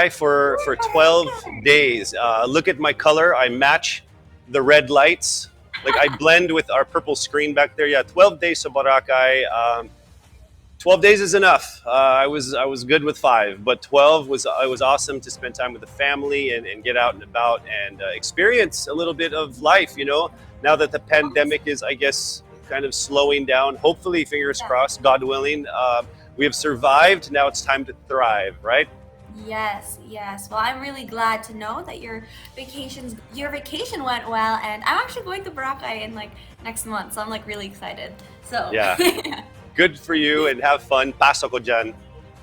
Boracay for 12 days. Look at my color. I match the red lights. Like I blend with our purple screen back there. Yeah, 12 days to Boracay. 12 days is enough. I was good with 5, but 12 was it was awesome to spend time with the family and get out and about and experience a little bit of life. You know, now that the pandemic is, I guess, kind of slowing down. Hopefully, fingers crossed, God willing, we have survived. Now it's time to thrive, right? Yes, yes. Well, I'm really glad to know that your vacation went well, and I'm actually going to Boracay in like next month, so I'm like really excited. So Yeah, good for you and have fun. Paso ko dyan.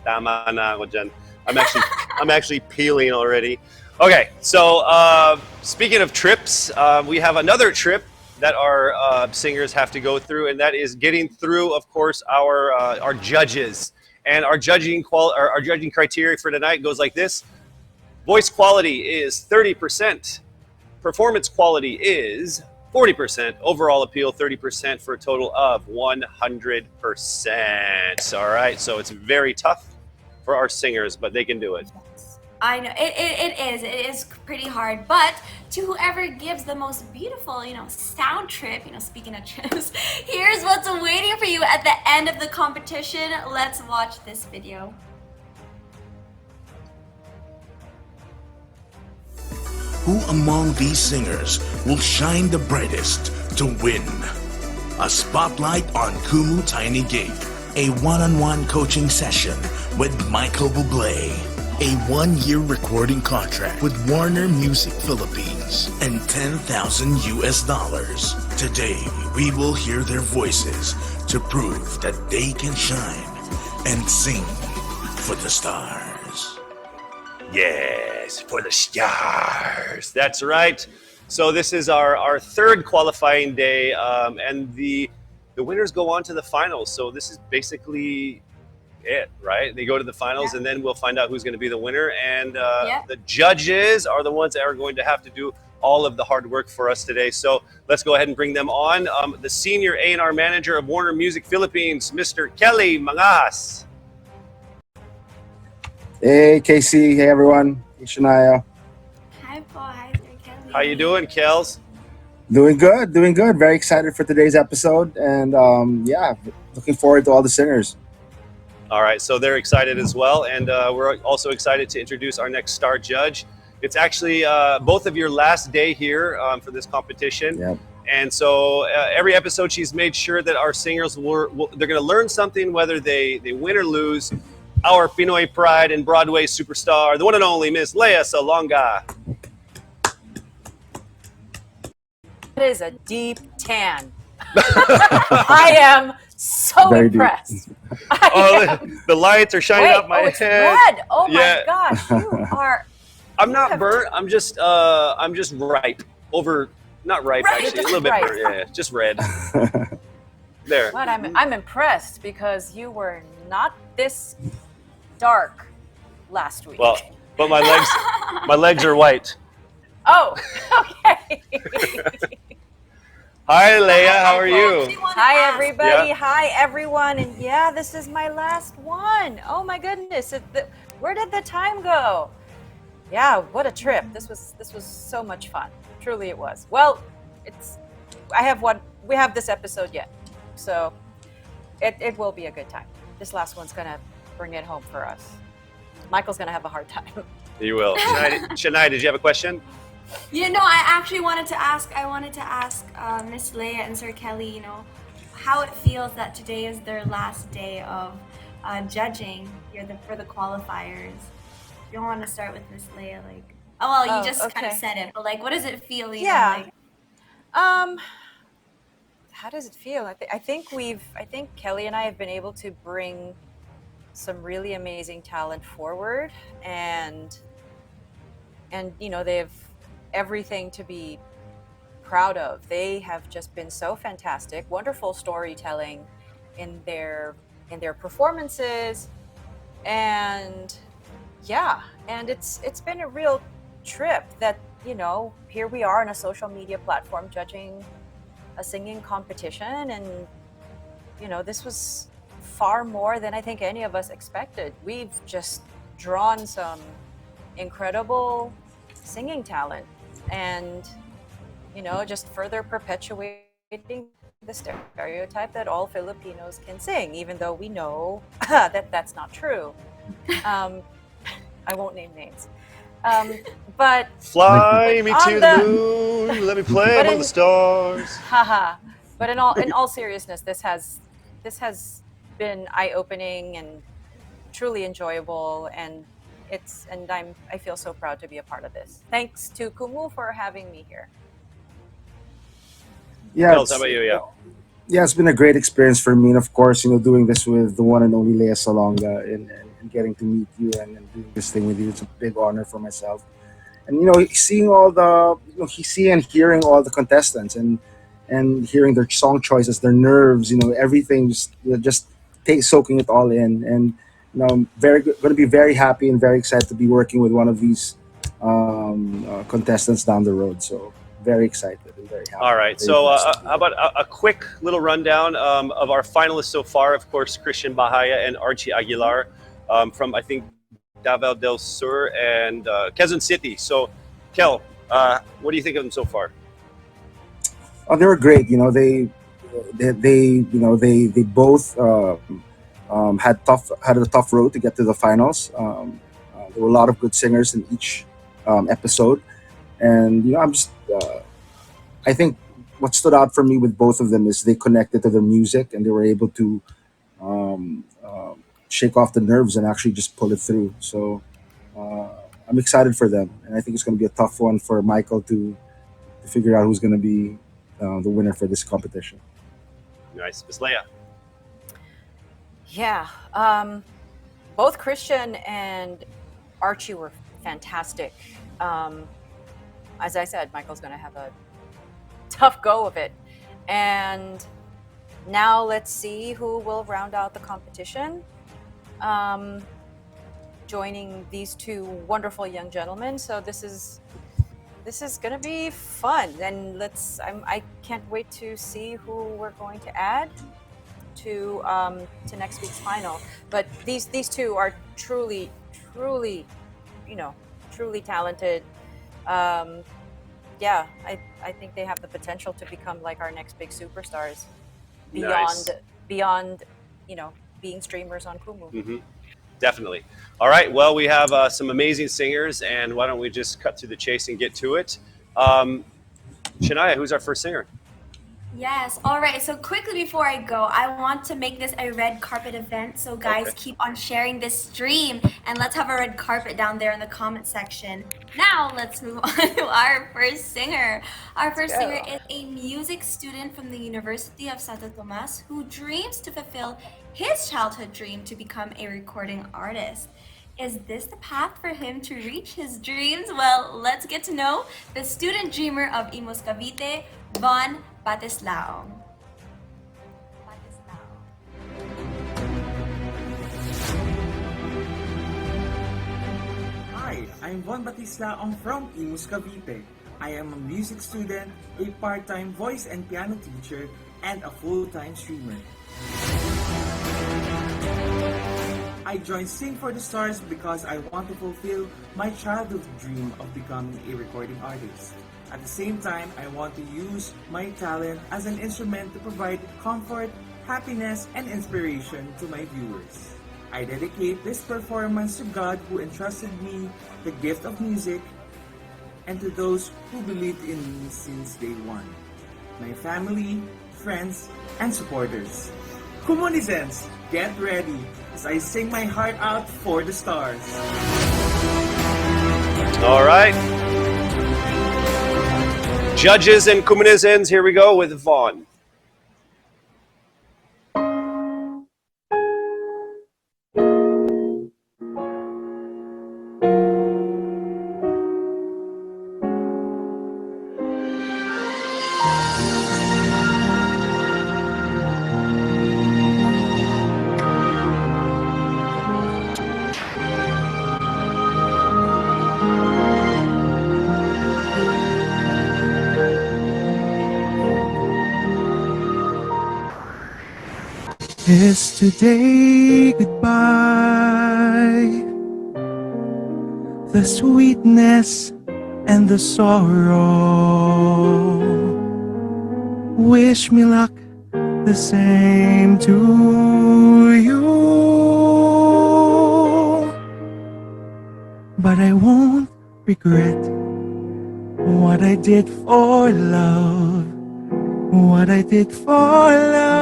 Tama na ako dyan. I'm actually peeling already. Okay, so speaking of trips, we have another trip that our singers have to go through, and that is getting through, of course, our judges. And our our judging criteria for tonight goes like this: voice quality is 30%, performance quality is 40%, overall appeal 30% for a total of 100%. All right, so it's very tough for our singers, but they can do it. I know it is pretty hard, but to whoever gives the most beautiful, sound trip, speaking of trips, here's what's waiting for you at the end of the competition. Let's watch this video. Who among these singers will shine the brightest to win? A spotlight on Kumu Tiny Gig, a one-on-one coaching session with Michael Bublé, a 1-year recording contract with Warner Music Philippines, and $10,000 US. Today, we will hear their voices to prove that they can shine and sing for the stars. Yes, for the stars. That's right. So this is our third qualifying day, and the winners go on to the finals. So this is basically it, right? They go to the finals, and then we'll find out who's going to be the winner. And the judges are the ones that are going to have to do all of the hard work for us today. So let's go ahead and bring them on. The senior A&R manager of Warner Music Philippines, Mr. Kelly Mangas. Hey, Casey. Hey, everyone. Hey, Shania. Hi, Paul. Hi, Kelly. How you doing, Kels? Doing good. Doing good. Very excited for today's episode. And looking forward to all the singers. All right, so they're excited as well. And we're also excited to introduce our next star judge. It's actually both of your last day here for this competition. Yep. And so every episode, she's made sure that our singers they're going to learn something, whether they win or lose. Our Pinoy pride and Broadway superstar, the one and only Miss Lea Salonga. It is a deep tan. I am so Very impressed. The lights are shining up my it's head. red. Oh my gosh, you are. I'm not burnt. I'm just ripe. Not ripe Right, actually. A just little bit ripe. burnt. Yeah, just red. There. But I'm impressed because you were not this dark last week. Well, but my legs are white. Oh, okay. Hi, Leia. How are you? Hi, everybody. Yeah. Hi, everyone. And yeah, this is my last one. Oh my goodness. Where did the time go? Yeah, what a trip. This was so much fun. Truly it was. Well, we have this episode yet. So it will be a good time. This last one's going to bring it home for us. Michael's going to have a hard time. You will. Shania, did you have a question? I actually wanted to ask Miss Leia and Sir Kelly, how it feels that today is their last day of judging for the qualifiers. You don't want to start with Miss Leia, you just kind of said it, but what does it feel? Yeah. How does it feel? I think Kelly and I have been able to bring some really amazing talent forward, and they have everything to be proud of. They have just been so fantastic, wonderful storytelling in their performances, and it's been a real trip that here we are on a social media platform judging a singing competition, and this was far more than I think any of us expected. We've just drawn some incredible singing talent, and just further perpetuating the stereotype that all Filipinos can sing, even though we know that that's not true. um, I won't name names, but Fly me on to the the moon, let me play but among the in stars. haha but in all seriousness, this has been eye-opening and truly enjoyable, and I feel so proud to be a part of this. Thanks to Kumu for having me here. Yeah, Kels, how about you? Yeah. yeah, it's been a great experience for me, and of course, doing this with the one and only Leia Salonga, and getting to meet you and doing this thing with you, it's a big honor for myself. And seeing all the seeing and hearing all the contestants, and hearing their song choices, their nerves, everything, just soaking it all in. And I'm going to be very happy and very excited to be working with one of these contestants down the road. So very excited and very happy, All right. very So, blessed. how about a quick little rundown of our finalists so far? Of course, Christian Bahaya and Archie Aguilar from, I think, Davao del Sur and Quezon City. So, Kel, what do you think of them so far? Oh, they were great. They both had a tough road to get to the finals. There were a lot of good singers in each episode, and I think what stood out for me with both of them is they connected to their music, and they were able to shake off the nerves and actually just pull it through. So uh, I'm excited for them, and I think it's going to be a tough one for Michael to figure out who's going to be the winner for this competition. Nice. Miss Leia. Yeah, both Christian and Archie were fantastic. um, as I said, Michael's going to have a tough go of it, and now let's see who will round out the competition, um, joining these two wonderful young gentlemen. So this is going to be fun, and I can't wait to see who we're going to add to next week's final. But these two are truly, truly, truly talented. Um, yeah, I think they have the potential to become like our next big superstars Nice. beyond being streamers on Kumu. Hmm. Definitely. All right. Well, we have some amazing singers, and why don't we just cut to the chase and get to it? Shania, who's our first singer? Yes. All right. So quickly before I go, I want to make this a red carpet event. So guys, Okay. keep on sharing this stream, and let's have a red carpet down there in the comment section. Now let's move on to our first singer. Our first go. singer is a music student from the University of Santo Tomas who dreams to fulfill his childhood dream to become a recording artist. Is this the path for him to reach his dreams? Well, let's get to know the student dreamer of Imus Cavite, Von Batislao. Hi, I'm Von Batislaong from Imus Cavite. I am a music student, a part-time voice and piano teacher, and a full-time streamer. I joined Sing for the Stars because I want to fulfill my childhood dream of becoming a recording artist. At the same time, I want to use my talent as an instrument to provide comfort, happiness, and inspiration to my viewers. I dedicate this performance to God who entrusted me the gift of music and to those who believed in me since day one. My family, friends, and supporters. Kumunizens, get ready as I sing my heart out for the stars. All right. Judges and Kumunizens, here we go with Vaughn. Yesterday, goodbye. the sweetness and the sorrow. Wish me luck, the same to you. But I won't regret what I did for love, what I did for love.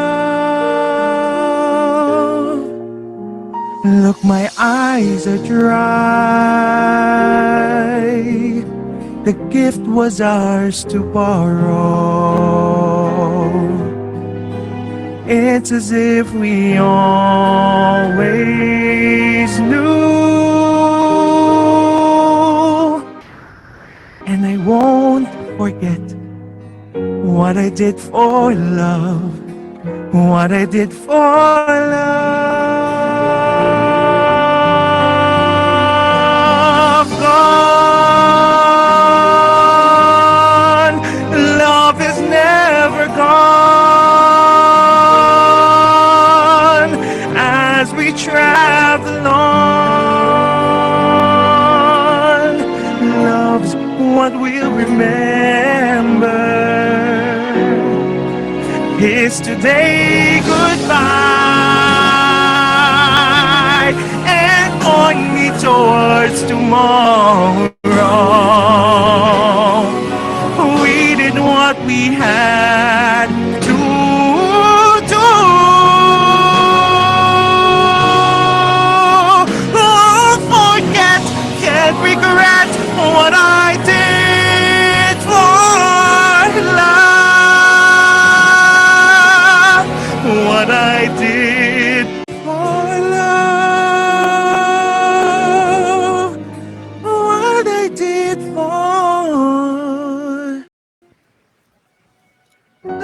Look, my eyes are dry. The gift was ours to borrow. It's as if we always knew. And I won't forget what I did for love, what I did for love. Gone, love is never gone. As we travel on, love's what we'll remember. Is today goodbye and only towards tomorrow. We did what we had to do. Won't forget, can't regret what I did for love, what I did for love, what I did for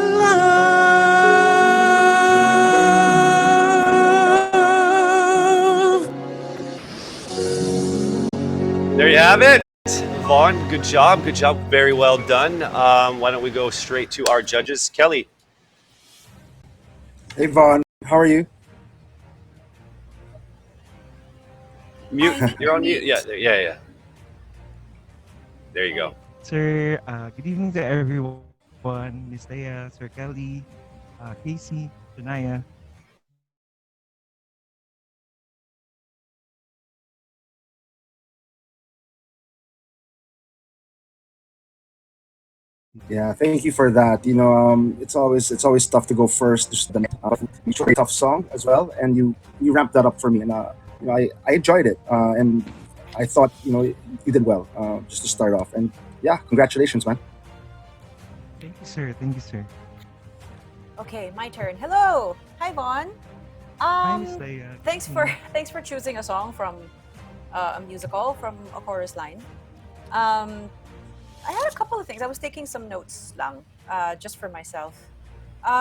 love. There you have it. Vaughn, good job. Good job. Very well done. Why don't we go straight to our judges? Kelly. Hey Vaughn, how are you? Mute. Fine, You're on mute. mute. Yeah, yeah. There you go. Sir, good evening to everyone. Miss Leia, Sir Kelly, Casey, Janaya. Yeah, thank you for that. It's always tough to go first. You chose a tough song as well, and you ramped that up for me, and I enjoyed it, and I thought you did well, just to start off, and yeah, congratulations, man. Thank you, sir. Thank you, sir. Okay, my turn. Hello. Hi, Vaughn. Hi, Miss Leia. Thanks for choosing a song from a musical from a chorus line. I had a couple of things. I was taking some notes lang, just for myself.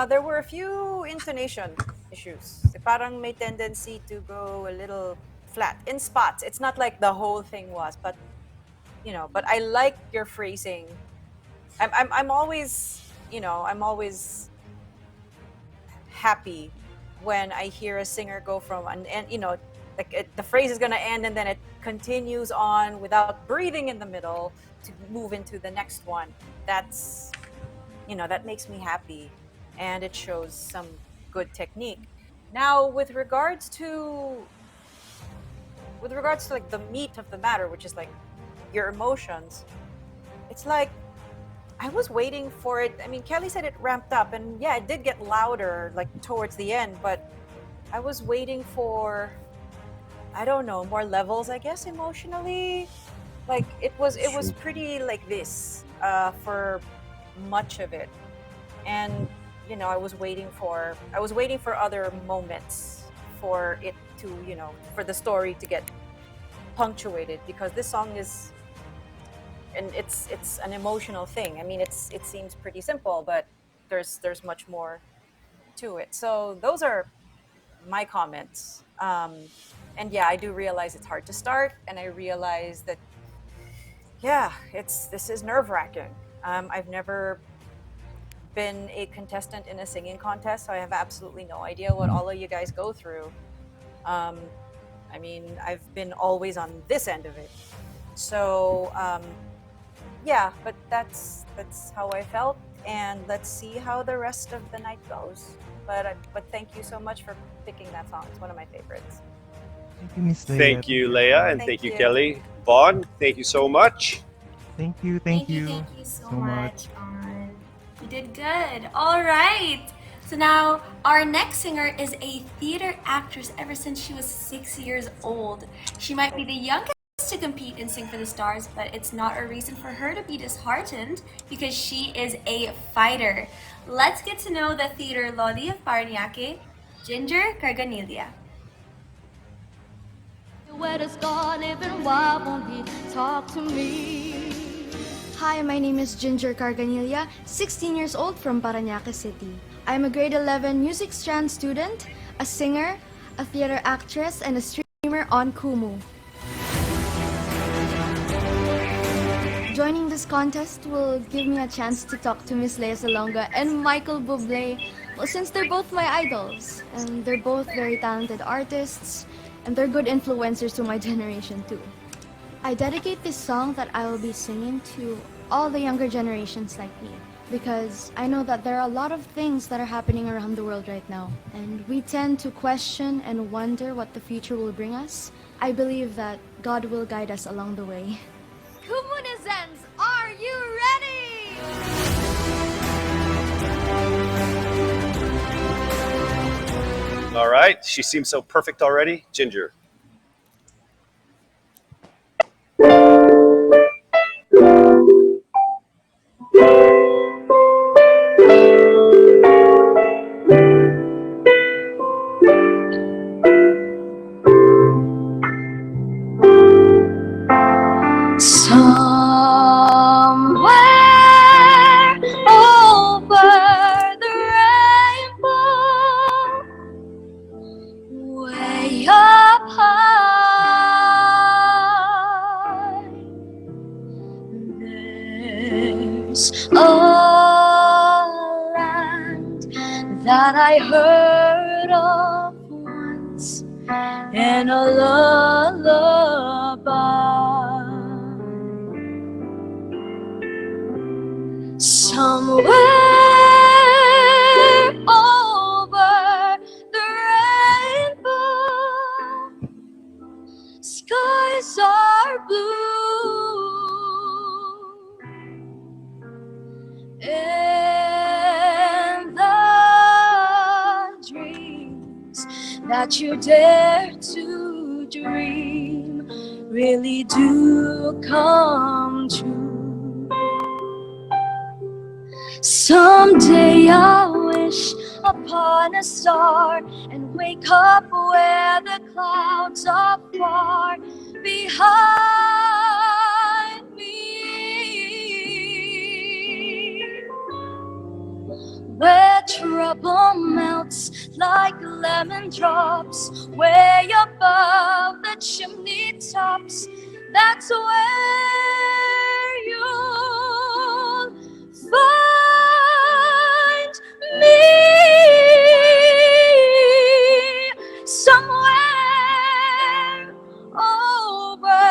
There were a few intonation issues. Parang may tendency to go a little flat in spots. It's not like the whole thing was, but but I like your phrasing. I'm always, I'm always happy when I hear a singer go from like the phrase is gonna end and then it continues on without breathing in the middle to move into the next one. That's that makes me happy, and it shows some good technique. Now, with regards to like the meat of the matter, which is like your emotions, it's like I was waiting for it. I mean, Kelly said it ramped up, and yeah, it did get louder like towards the end, but I was waiting for, I don't know, more levels, I guess, emotionally. Like it was Sure. pretty like this for much of it. And I was waiting for other moments for it to, for the story to get punctuated, because this song is, and it's an emotional thing. I mean, it seems pretty simple, but there's much more to it. So those are my comments. And yeah, I do realize it's hard to start, and I realize that, yeah, this is nerve wracking. I've never been a contestant in a singing contest, so I have absolutely no idea what all of you guys go through. I mean, I've been always on this end of it. So yeah, but that's how I felt, and let's see how the rest of the night goes. But thank you so much for picking that song. It's one of my favorites. Thank you, Miss Leia. Thank you, Leia, and Thank thank you, you. Kelly. Vaughn, thank you so much. Thank you. Thank you so much, On. You did good. All right. So now our next singer is a theater actress ever since she was 6 years old. She might be the youngest to compete and sing for the stars, but it's not a reason for her to be disheartened because she is a fighter. Let's get to know the theater Lodi of Paranaque, Ginger Carganilla. Where does God live and why won't he talk to me? Hi, my name is Ginger Carganilla, 16 years old from Paranaque City. I'm a grade 11 music strand student, a singer, a theater actress, and a streamer on Kumu. Joining this contest will give me a chance to talk to Miss Lea Salonga and Michael Bublé, well, since they're both my idols, and they're both very talented artists, and they're good influencers to my generation too. I dedicate this song that I will be singing to all the younger generations like me, because I know that there are a lot of things that are happening around the world right now, and we tend to question and wonder what the future will bring us. I believe that God will guide us along the way. Kumunizens, are you ready? All right, she seems so perfect already. Ginger. Somewhere over the rainbow, way up high, there's a land that I heard of once in a lullaby. Somewhere over the rainbow, skies are blue, and the dreams that you dare to dream really do come true. Someday I'll wish upon a star and wake up where the clouds are far behind me, where trouble melts like lemon drops way above the chimney tops. That's where you'll find me, somewhere over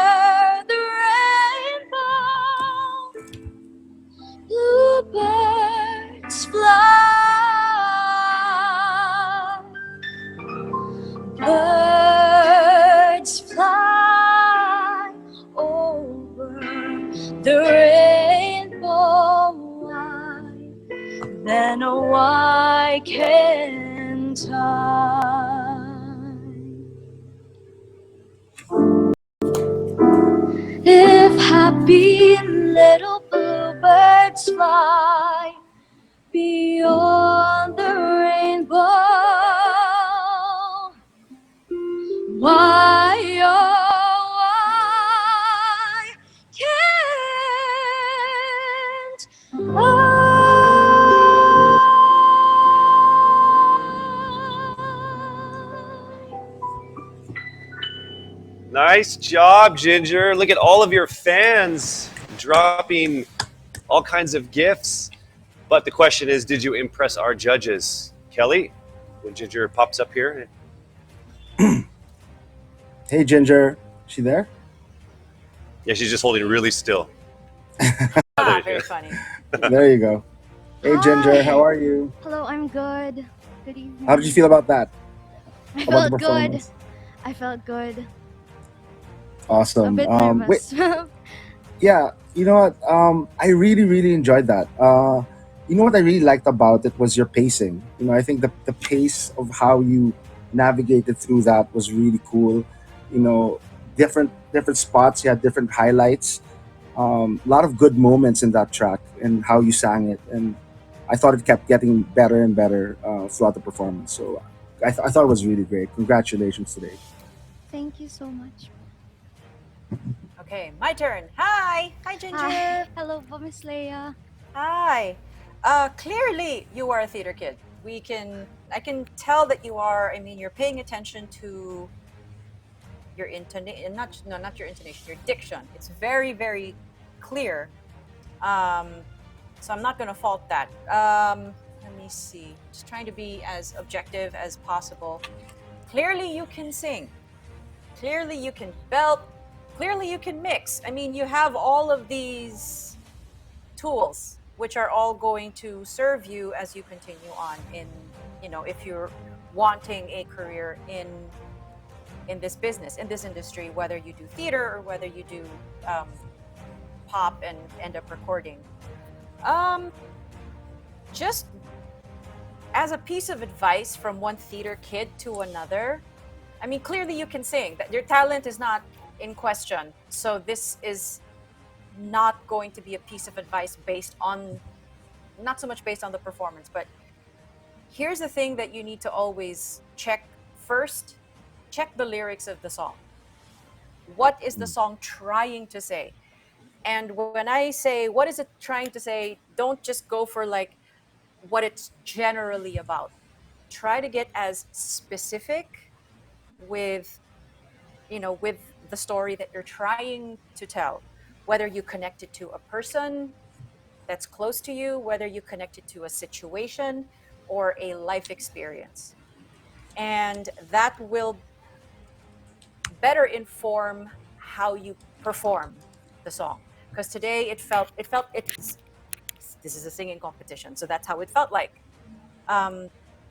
the rainbow. Bluebirds fly, birds fly over the rainbow. Then why can't I? If happy little bluebirds fly beyond the rainbow, why, oh, why can't I? Nice job, Ginger. Look at all of your fans dropping all kinds of gifts. But the question is, did you impress our judges? Kelly, when Ginger pops up here. Hey, Ginger. She there? Yeah, she's just holding really still. Ah, There she very is. funny. There you go. Hey, Ginger, how Hi. are you? Hello, I'm good. Good How did you evening. feel about that? I About the felt good. performance? I felt good. A Awesome. bit Wait, nervous. yeah, you know what? I really, really enjoyed that. You know what I really liked about it was your pacing. I think the pace of how you navigated through that was really cool. You know, different spots, you had different highlights. A lot of good moments in that track and how you sang it, and I thought it kept getting better and better throughout the performance. So I thought it was really great. Congratulations today. Thank you so much. Okay, my turn. Hi. Hi, Hi. Ginger. Hello, Miss Leia. Hi. Clearly you are a theater kid. I can tell that you are. I mean, you're paying attention to your intonation, not your intonation, your diction. It's very, very clear. Um, so I'm not going to fault that. Let me see. Just trying to be as objective as possible. Clearly you can sing. Clearly you can belt. Clearly you can mix. I mean, you have all of these tools which are all going to serve you as you continue on in, if you're wanting a career in this business, in this industry, whether you do theater or whether you do um, pop and end up recording. um just as a piece of advice from one theater kid to another, I mean, clearly you can sing, that your talent is not in question, so this is not going to be a piece of advice based on, not so much based on the performance, but here's the thing that you need to always check first. Check the lyrics of the song. What is the song trying to say? And when I say what is it trying to say, don't just go for like what it's generally about. Try to get as specific with, with the story that you're trying to tell, whether you connect it to a person that's close to you, whether you connect it to a situation or a life experience. And that will better inform how you perform the song. Because today it's this is a singing competition, so that's how it felt like. Um,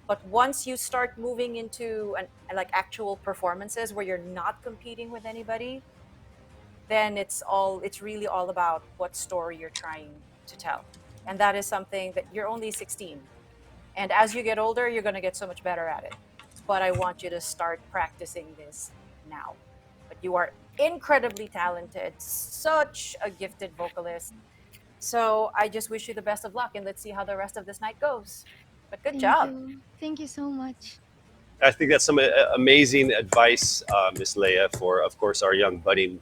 but once you start moving into like actual performances where you're not competing with anybody, then it's really all about what story you're trying to tell. And that is something that you're only 16. And as you get older, you're going to get so much better at it. But I want you to start practicing this now. But you are incredibly talented, such a gifted vocalist. So I just wish you the best of luck, and let's see how the rest of this night goes. But good Thank job. you. Thank you so much. I think that's some amazing advice, Miss Leia, for, of course, our young budding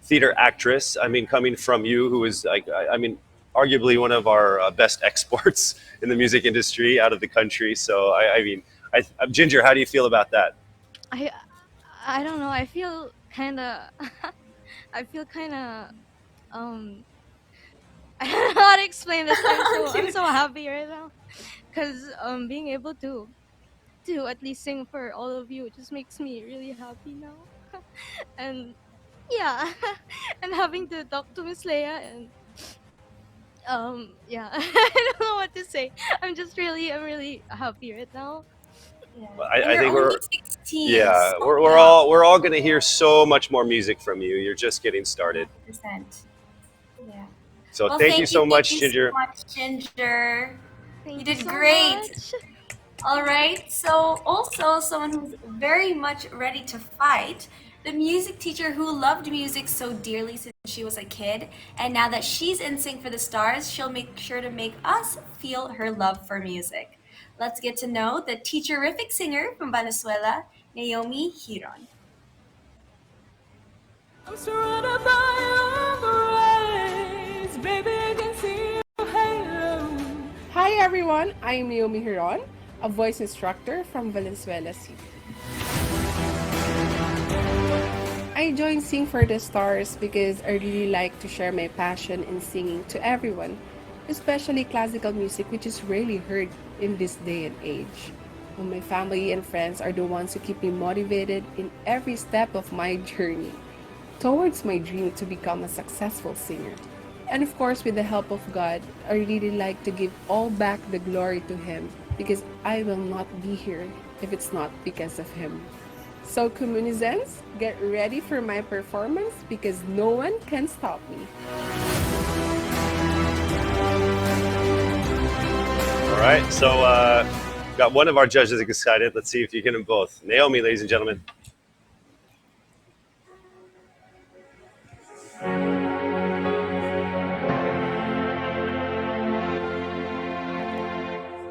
theater actress. I mean, coming from you, who is like, I mean, arguably one of our best exports in the music industry out of the country. So, I mean, Ginger, how do you feel about that? I I don't know. I feel kind of I feel kind of um I don't know how to explain this. I'm so happy right now cuz being able to at least sing for all of you just makes me really happy now. And yeah, and having to talk to Miss Leia and yeah, I don't know what to say. I'm really happy right now. Yeah. And I you're think only we're, 16, yeah, so we're young. all we're all going to hear so much more music from you. You're just getting started. 100%. Yeah. So, Well, thank you so thank much, you so Ginger. much, Ginger. You Thank you did so great. much. All right. So, also someone who's very much ready to fight, the music teacher who loved music so dearly since she was a kid, and now that she's in Sync for the Stars, she'll make sure to make us feel her love for music. Let's get to know the teacherific singer from Venezuela, Naomi Hiron. I'm surrounded by rays, baby, I can see your halo. Hi everyone, I'm Naomi Hiron, a voice instructor from Valenzuela City. I joined Sing for the Stars because I really like to share my passion in singing to everyone, especially classical music, which is rarely heard in this day and age. Well, my family and friends are the ones who keep me motivated in every step of my journey. towards my dream to become a successful singer. And of course, with the help of God, I really like to give all back the glory to Him because I will not be here if it's not because of Him. So, Komunizens, get ready for my performance because no one can stop me. All right. So got one of our judges excited. Let's see if you get them both. Naomi, ladies and gentlemen.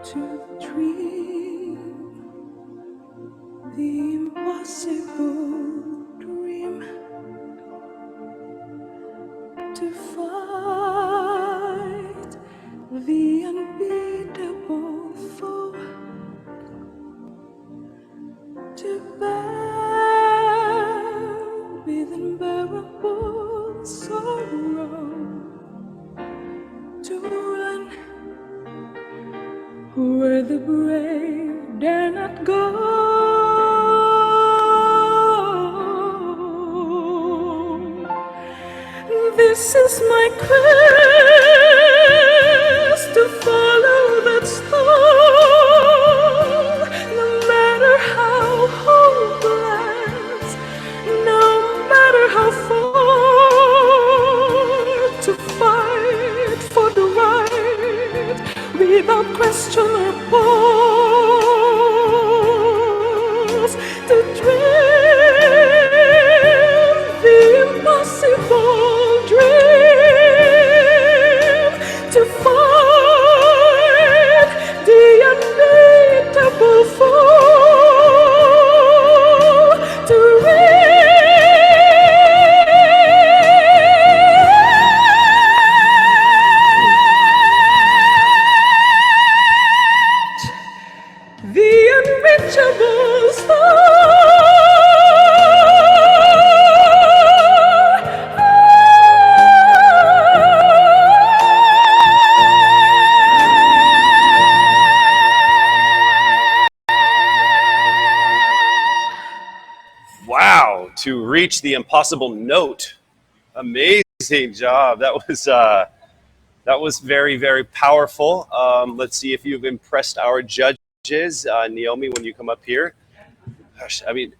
To dream the impossible dream, to fight the unbeatable foe, to bear with unbearable sorrow, to run where the brave dare not go. This is my quest, to follow that star, no matter how hopeless, no matter how far, to fight for the right without question or pause, to dream the impossible dream, to find the unbeatable foe, to reach the unreachable Wow, to reach the impossible note. Amazing job. That was very, very powerful. Let's see if you've impressed our judges. Naomi, when you come up here. Gosh, I mean,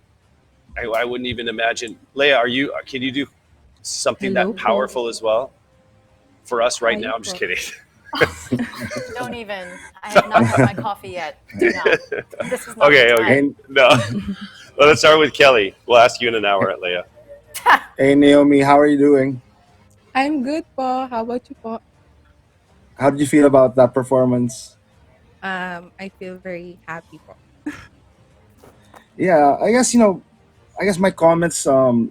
I wouldn't even imagine. Leia, can you do something Hello that po. powerful as well for us right Hi now? I'm just po. kidding. Don't even. I have not had my coffee yet. Do not. This is not the Okay, okay. time. Hey, No. Well, let's start with Kelly. We'll ask you in an hour, Leia. hey Naomi, how are you doing? I'm good po. How about you po? How did you feel about that performance? I feel very happy po. Yeah, I guess my comments, about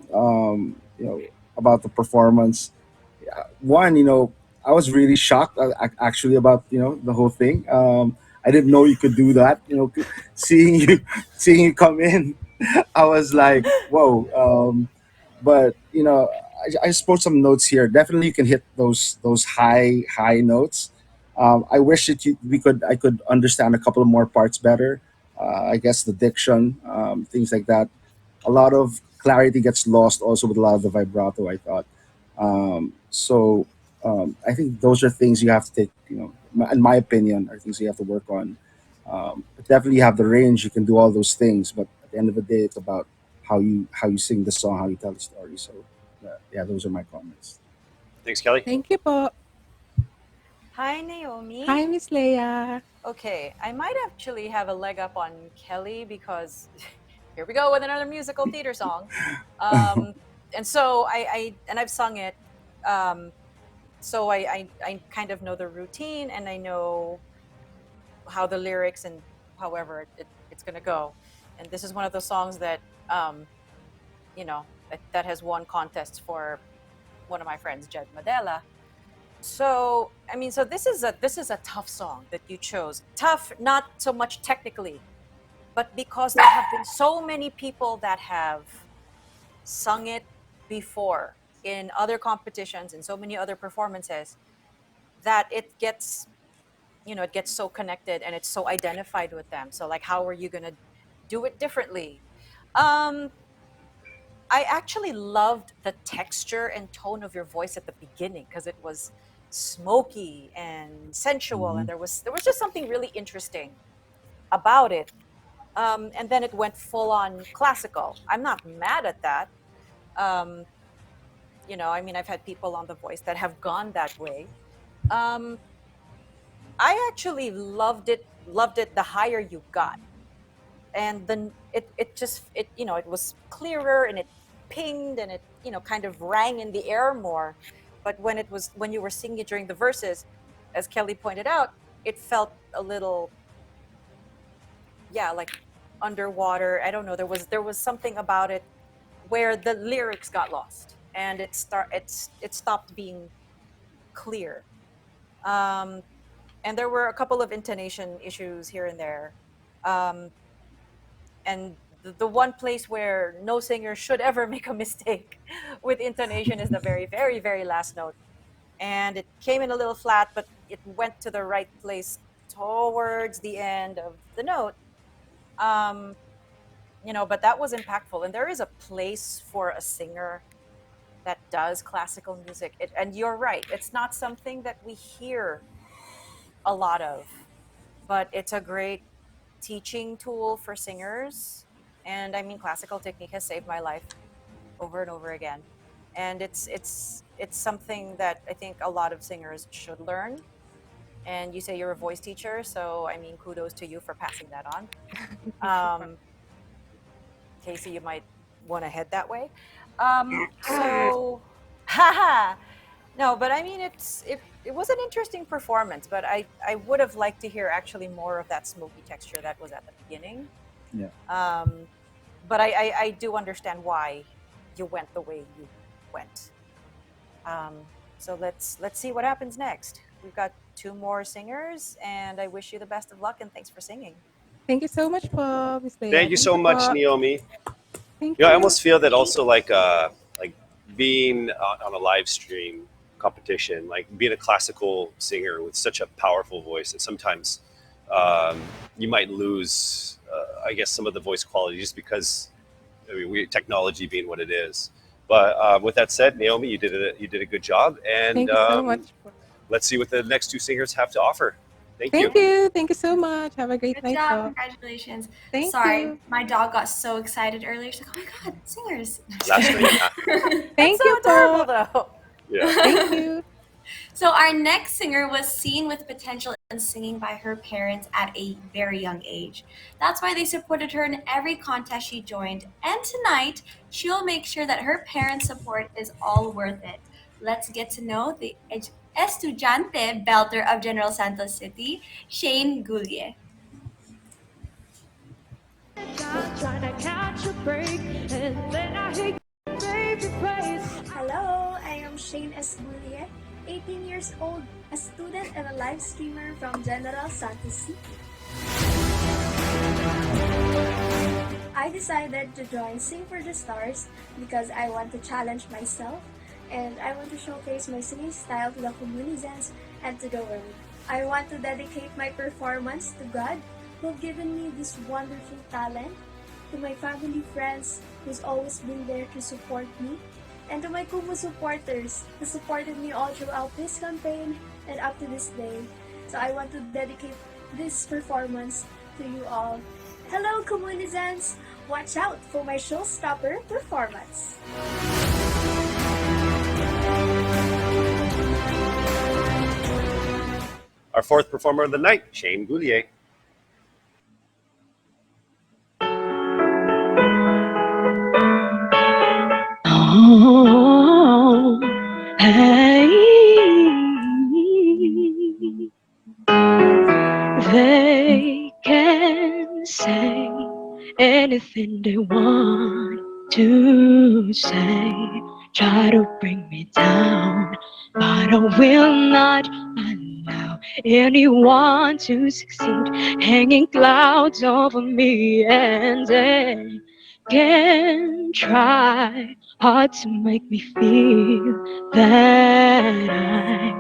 the performance. One, I was really shocked actually about the whole thing. I didn't know you could do that. Seeing you, seeing you come in, I was like, whoa. But I just wrote some notes here. Definitely, you can hit those high notes. I wish that I could understand a couple of more parts better. I guess the diction, things like that. A lot of clarity gets lost also with a lot of the vibrato, I thought. I think those are things you have to take, in my opinion, are things you have to work on. But definitely you have the range, you can do all those things, but at the end of the day, it's about how you sing the song, how you tell the story. So, yeah, those are my comments. Thanks, Kelly. Thank you po. Hi, Naomi. Hi, Miss Leia. Okay, I might actually have a leg up on Kelly because here we go with another musical theater song. And so I've sung it. Um, so I kind of know the routine and I know how the lyrics and however it's going to go. And this is one of those songs that, that has won contests for one of my friends, Jed Madela. So so this is a tough song that you chose. Tough, not so much technically, but because there have been so many people that have sung it before in other competitions and so many other performances that it gets so connected and it's so identified with them. So like, how are you gonna do it differently? Um, I actually loved the texture and tone of your voice at the beginning because it was smoky and sensual, and Mhm. there was just something really interesting about it. And then it went full on classical. I'm not mad at that. Um, I mean, I've had people on The Voice that have gone that way. Um, I actually loved it the higher you got, and then it was clearer and it pinged and it kind of rang in the air more. But when you were singing it during the verses, as Kelly pointed out, it felt a little, yeah, like underwater. I don't know, there was something about it where the lyrics got lost and it stopped being clear. um and there were a couple of intonation issues here and there. um and the one place where no singer should ever make a mistake with intonation is the very, very, very last note. And it came in a little flat, but it went to the right place towards the end of the note. um but that was impactful, and there is a place for a singer that does classical music. And you're right, it's not something that we hear a lot of, but it's a great teaching tool for singers. And I mean, classical technique has saved my life over and over again. And it's something that I think a lot of singers should learn. And you say you're a voice teacher, so I mean, kudos to you for passing that on. um, Casey, you might want to head that way. So haha. No, but I mean, it was an interesting performance, but I would have liked to hear actually more of that smoky texture that was at the beginning. Yeah. um, but I do understand why you went the way you went. So let's see what happens next. We've got two more singers, and I wish you the best of luck and thanks for singing. Thank you so much po, Miss Leia. Thank you Thank so you much, po. Naomi. Thank I you. almost feel that also like being on a live stream competition, like being a classical singer with such a powerful voice that sometimes um, you might lose, I guess, some of the voice quality just because I mean, technology being what it is. But with that said, Naomi, you did a good job, and Thank you so much po. let's see what the next two singers have to offer. Thank you. Thank you. Thank you so much. Have a great Good night job. po. Congratulations. Thank Sorry, you. my dog got so excited earlier. She's like, oh my God, singers. Last night, yeah. That's Thank so you adorable, po. though. Yeah. Thank you. So our next singer was seen with potential in singing by her parents at a very young age. That's why they supported her in every contest she joined. And tonight, she'll make sure that her parents' support is all worth it. Let's get to know the estudiante belter of General Santos City, Shane Goulier. Trying to catch a break, and then I hear your baby praise. Hello, I am Shane Esbulie, 18 years old, a student and a live streamer from General Santos City. I decided to join Sing for the Stars because I want to challenge myself and I want to showcase my singing style to the communities and to the world. I want to dedicate my performance to God who've given me this wonderful talent, to my family, friends who's always been there to support me, and to my Kumu supporters who supported me all throughout this campaign and up to this day. So I want to dedicate this performance to you all. Hello, Komunizans! Watch out for my showstopper performance. Our fourth performer of the night, Shane Goulier. Oh, hey. They can say anything they want to say. Try to bring me down, but I will not allow anyone to succeed. Hanging clouds over me, and they can try hard to make me feel that I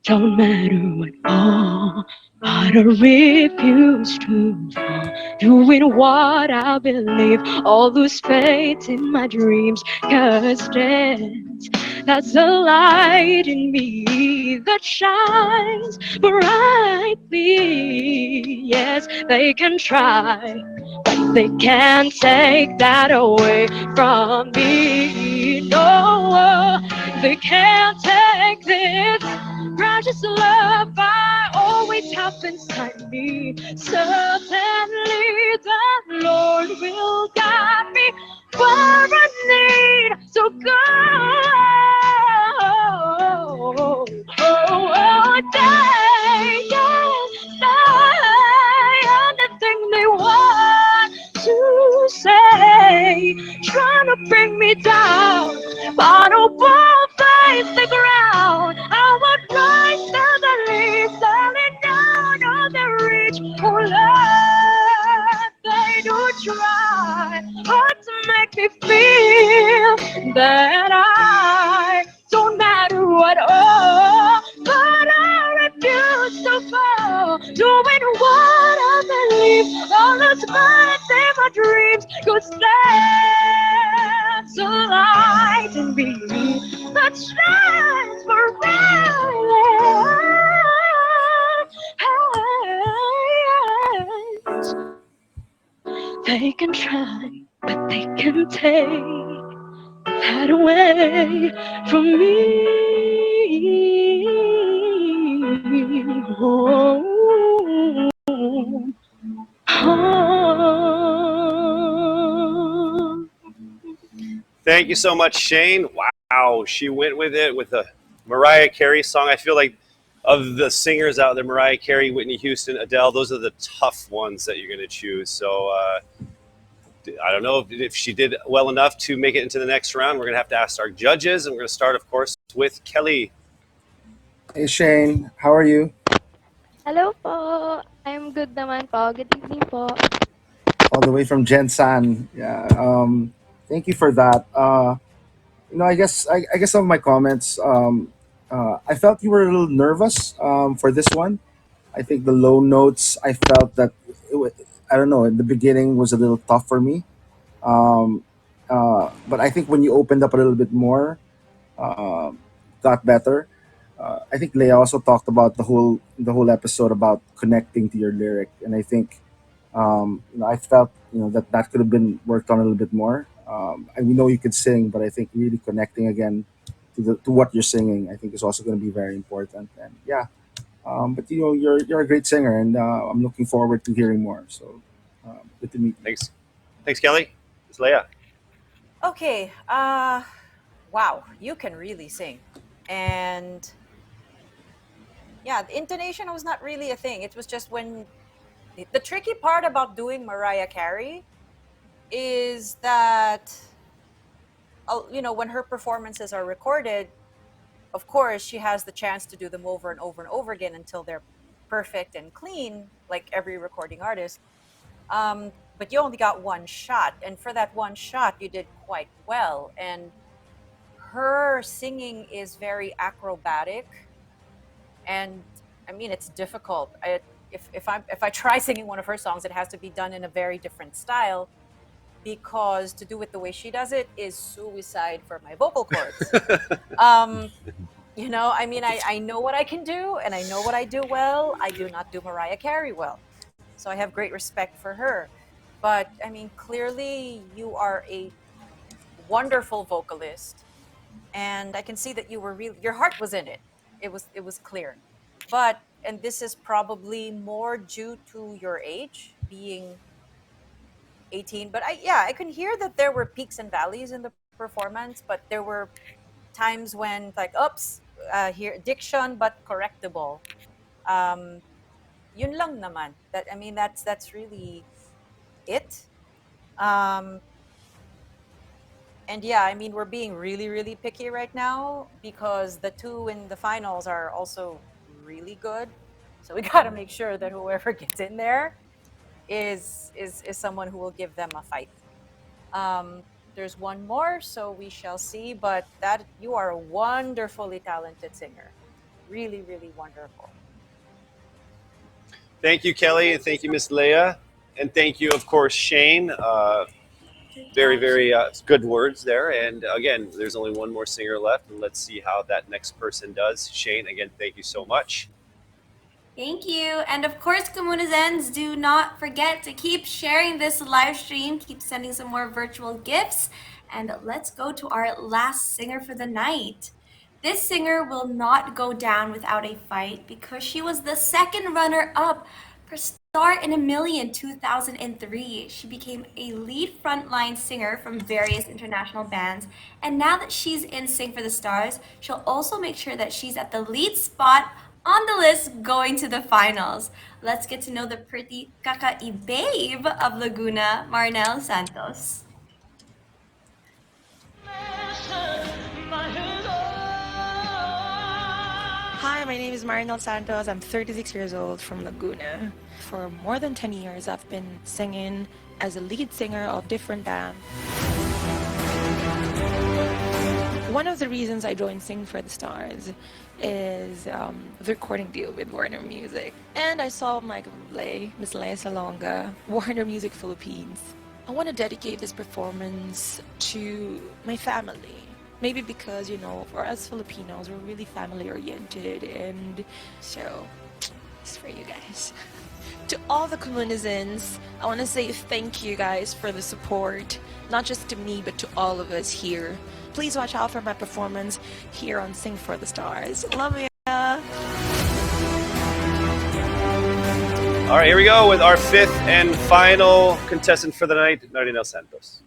Don't matter what all, but I refuse to fall. Doing what I believe, all lose faith in my dreams. Cause that's a light in me that shines brightly. Yes, they can try, they can't take that away from me. No, they can't take this precious love I always have inside me. Certainly, the Lord will guide me where I need to go. They can say anything they want to say, trying to bring me down, but I won't face the ground. I would rise to the leaves, falling down on the reach. Oh Lord, they do try hard to make me feel that I don't matter what all, but I refuse to fall. Doing what I believe, all that's faith in my dreams, could stand so light in me that shines for they can try, but they can take that away from me. Oh, oh. Thank you so much, Shane. Wow, she went with it with a Mariah Carey song. I feel like of the singers out there, Mariah Carey, Whitney Houston, Adele, those are the tough ones that you're going to choose. So I don't know if she did well enough to make it into the next round. We're going to have to ask our judges, and we're going to start, of course, with Kelly. Hey Shane, how are you? Hello po. I'm good naman po. Good evening po. All the way from Jensan. Yeah. Thank you for that. I guess some of my comments. I felt you were a little nervous for this one. I think the low notes. I felt that I don't know. In the beginning was a little tough for me. Um, but I think when you opened up a little bit more, um, got better. I think Leia also talked about the whole episode about connecting to your lyric, and I think I felt that could have been worked on a little bit more. And we know you could sing, but I think really connecting again to what you're singing, I think is also going to be very important. And yeah, but you're a great singer, and I'm looking forward to hearing more. So good to meet you. Thanks, Kelly. It's Leia. Okay. Wow, you can really sing. And yeah, the intonation was not really a thing. It was just when the tricky part about doing Mariah Carey is that when her performances are recorded, of course, she has the chance to do them over and over and over again until they're perfect and clean, like every recording artist. But you only got one shot, and for that one shot, you did quite well. And her singing is very acrobatic, and I mean it's difficult. If I try singing one of her songs, it has to be done in a very different style because to do it the way she does it is suicide for my vocal cords. um, I mean, I know what I can do and I know what I do well. I do not do Mariah Carey well. So I have great respect for her. But I mean, clearly you are a wonderful vocalist and I can see that you were really your heart was in it. It was clear. But and this is probably more due to your age being 18, but I can hear that there were peaks and valleys in the performance, but there were times when like oops, here diction but correctable. Um Yun lang naman. That I mean that's really it. Um and yeah, I mean we're being really really picky right now because the two in the finals are also really good. So we got to make sure that whoever gets in there is someone who will give them a fight. There's one more, so we shall see. But that you are a wonderfully talented singer. really, really wonderful. Thank you, Kelly, and thank you, Miss Leia, and thank you, of course, Shane. Very, very good words there. And again, there's only one more singer left, and let's see how that next person does. Shane, again, thank you so much. Thank you. And of course, Komunizens, do not forget to keep sharing this live stream, keep sending some more virtual gifts, and let's go to our last singer for the night. This singer will not go down without a fight because she was the second runner-up for Star in a Million 2003. She became a lead frontline singer from various international bands, and now that she's in Sing for the Stars, she'll also make sure that she's at the lead spot on the list going to the finals. Let's get to know the pretty kaka-babe of Laguna, Marnel Santos. Hi, my name is Marinel Santos. I'm 36 years old from Laguna. For more than 10 years, I've been singing as a lead singer of different bands. One of the reasons I joined Sing for the Stars is the recording deal with Warner Music. And I saw Michael Bublé, Miss Leia Salonga, Warner Music Philippines. I want to dedicate this performance to my family. Maybe because, you know, for us Filipinos, we're really family-oriented, and so it's for you guys. To all the Komunizens, I want to say thank you guys for the support, not just to me, but to all of us here. Please watch out for my performance here on Sing for the Stars. Love ya! All right, here we go with our fifth and final contestant for the night, Marinel Santos.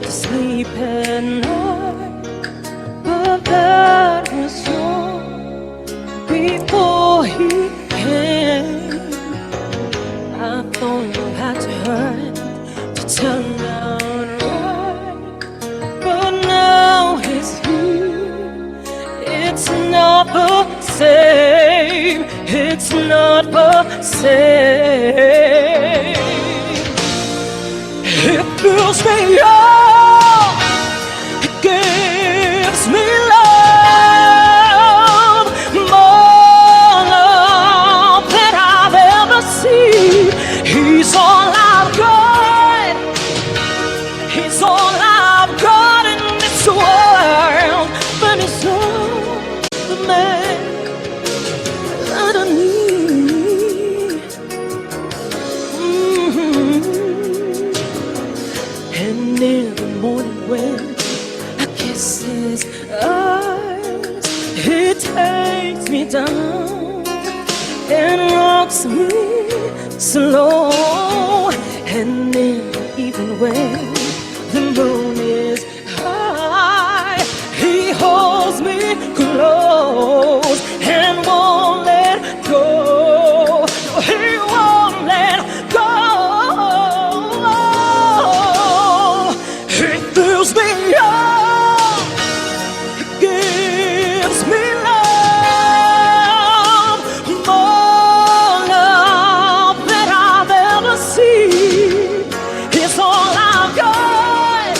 Sleep at night, but that was all before he came. I thought you had to hurt to turn out right, but now he's here. It's not the same. It's not the same. It fills me up, it gives me love, more love than I've ever seen. He's all I've got, he's all I've got in this world, but he's all the man that I need. And in the morning when I kiss his eyes, he takes me down and rocks me slow. And in the evening when the moon is high, he holds me close and won't let go. No, he won't let go. It fills me up, it gives me love, more love than I've ever seen. It's all I've got,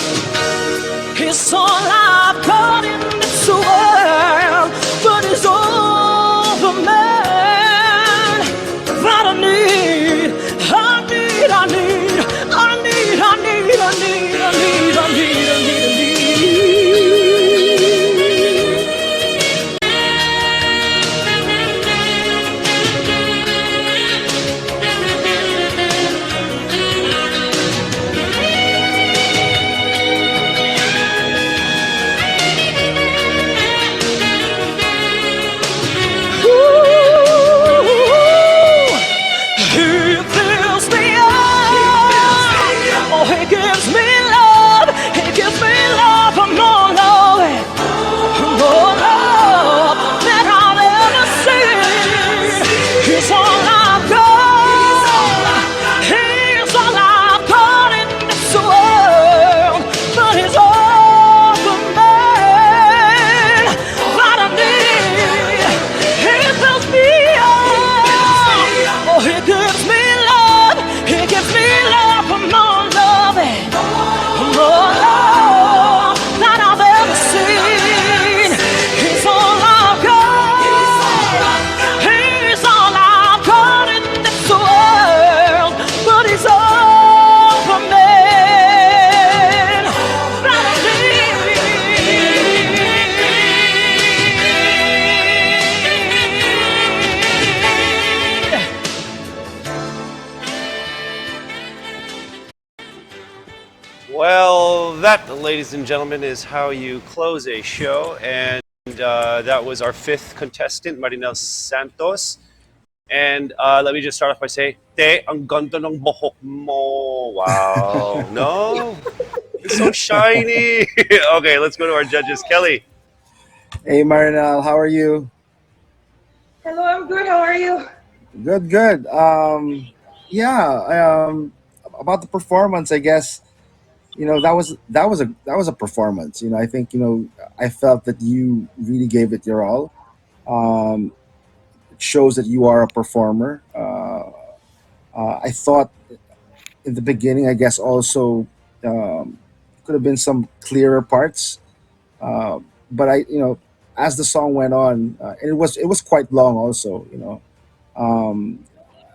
Well, that, ladies and gentlemen, is how you close a show. And that was our fifth contestant, Marinel Santos. And let me just start off by saying, Te, ang ganda ng buhok mo. Wow. No? It's so shiny. Okay, let's go to our judges. Kelly. Hey, Marinel, how are you? Hello, I'm good. How are you? Good, good. Yeah. About the performance, I guess that was a performance. I think I felt that you really gave it your all. Um, it shows that you are a performer. I thought in the beginning, I guess also could have been some clearer parts, but as the song went on, and it was quite long also. Um,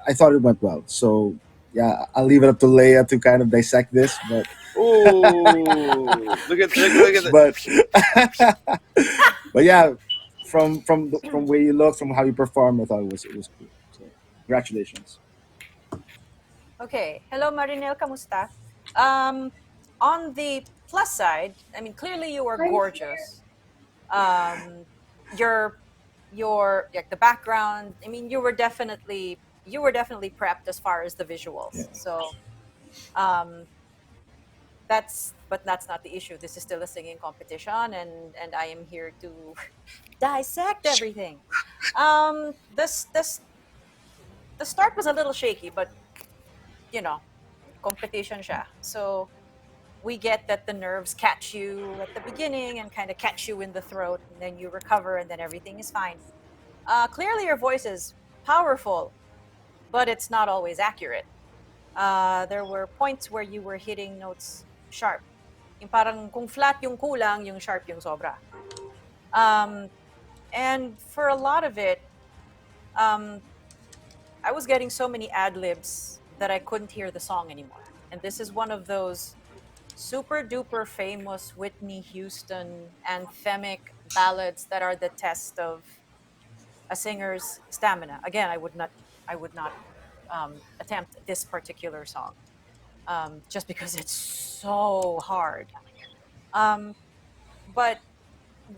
I thought it went well. So yeah, I'll leave it up to Leia to kind of dissect this, but Ooh, look at that. but but yeah, from where you look, from how you perform, I thought it was cool. So congratulations. Okay. Hello, Marinel. Kamusta? Um, on the plus side, I mean, clearly you are Hi there. gorgeous. Um, your like the background. I mean, you were definitely prepped as far as the visuals. So um, that's not the issue. This is still a singing competition, and I am here to dissect everything. The start was a little shaky, but you know, competition siya. So we get that the nerves catch you at the beginning and kind of catch you in the throat, and then you recover, and then everything is fine. Clearly, your voice is powerful, but it's not always accurate. There were points where you were hitting notes sharp. Yung parang kung flat yung kulang, yung sharp yung sobra. Um, and for a lot of it, um, I was getting so many ad libs that I couldn't hear the song anymore. And this is one of those super duper famous Whitney Houston anthemic ballads that are the test of a singer's stamina. Again, I would not attempt this particular song just because it's so hard. Um, but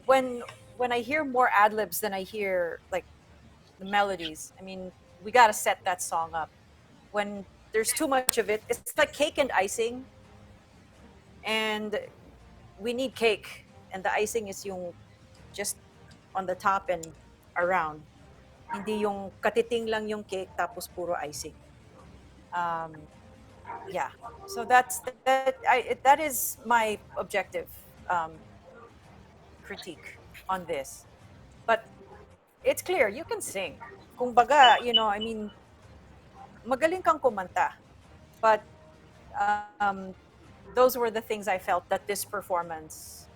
when when I hear more ad libs than I hear like the melodies, I mean, we got to set that song up. When there's too much of it, it's like cake and icing, and we need cake, and the icing is yung just on the top and around. Hindi yung katiting lang yung cake tapos puro icing. Um, yeah. So that is my objective critique on this. But it's clear you can sing. Kung baga, I mean, magaling kang kumanta. But those were the things I felt that this performance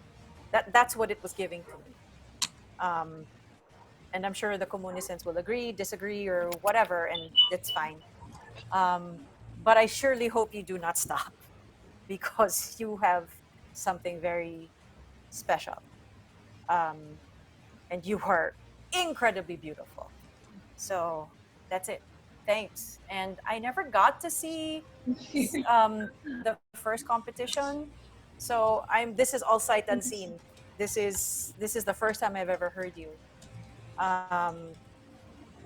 that's what it was giving to me. Um, and I'm sure the communicants will agree, disagree, or whatever, and it's fine. But I surely hope you do not stop because you have something very special. Um, and you are incredibly beautiful. So that's it. Thanks. And I never got to see the first competition, so this is all sight unseen. This is the first time I've ever heard you. Um,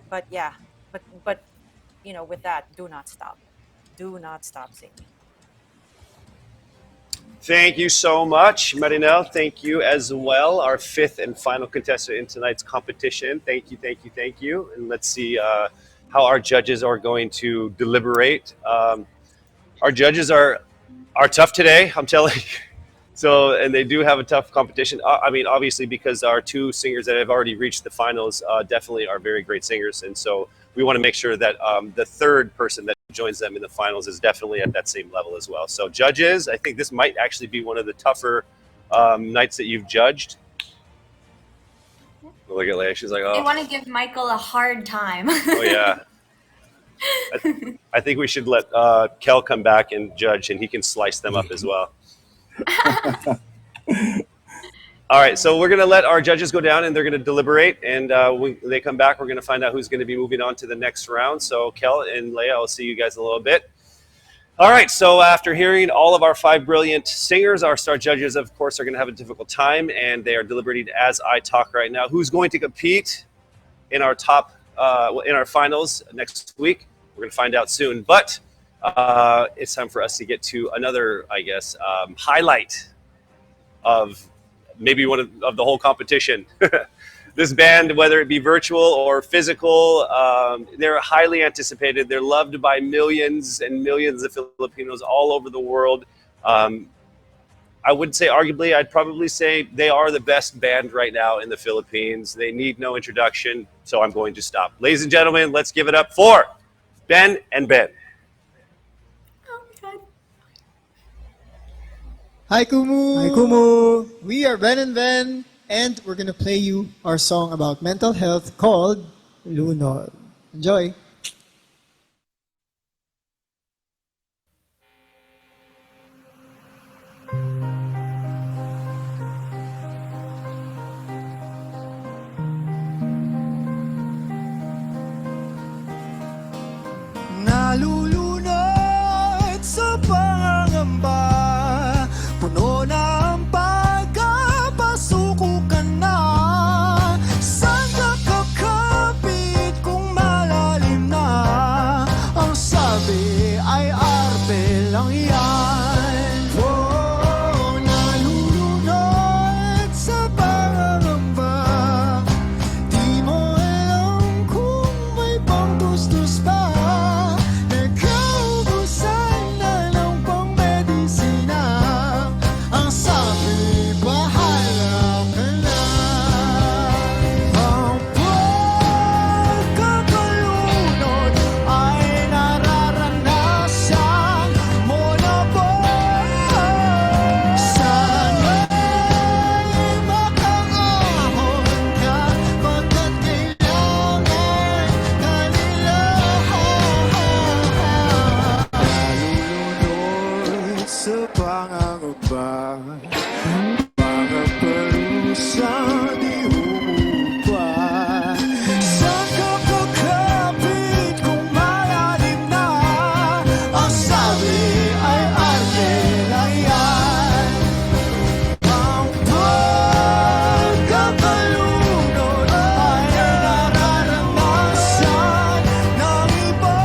but yeah, but with that, do not stop. Do not stop singing. Thank you so much, Marinel. Thank you as well, our fifth and final contestant in tonight's competition. Thank you, thank you, thank you. And let's see how our judges are going to deliberate. Our judges are tough today, I'm telling you. So, and they do have a tough competition. I mean, obviously, because our two singers that have already reached the finals definitely are very great singers. And so we want to make sure that the third person that joins them in the finals is definitely at that same level as well. So, judges, I think this might actually be one of the tougher nights that you've judged. Look at Leia. She's like, I oh. want to give Michael a hard time. Oh, yeah. I think we should let Kel come back and judge, and he can slice them up as well. All right, so we're going to let our judges go down, and they're going to deliberate. And when they come back, we're going to find out who's going to be moving on to the next round. So, Kel and Leia, I'll see you guys in a little bit. All right, so after hearing all of our 5 brilliant singers, our star judges, of course, are going to have a difficult time, and they are deliberating as I talk right now. Who's going to compete in our in our finals next week? We're going to find out soon. But it's time for us to get to another, I guess, highlight of maybe one of the whole competition. This band, whether it be virtual or physical, they're highly anticipated. They're loved by millions and millions of Filipinos all over the world. I would say, arguably, I'd probably say they are the best band right now in the Philippines. They need no introduction, so I'm going to stop. Ladies and gentlemen, let's give it up for Ben and Ben. Hi Kumu! Hi Kumu! We are Ben and Ben, and we're gonna play you our song about mental health called Lunod. Enjoy! Nalulunod sa pangangamba, puno na ang pagkapasuko ka na. Saan ka kakapit kung malalim na? Ang sabi ay arte lang yan. Oh, nalulunod sa pangangamba, di mo alam kung may pangtustos pa. Sa pangangamba, mga parusa di humupa. Saan ka kakapit kung malalim na? Ang sabi ay arte lang yan. Ang pagkakalunod ay nararanasan ng iba.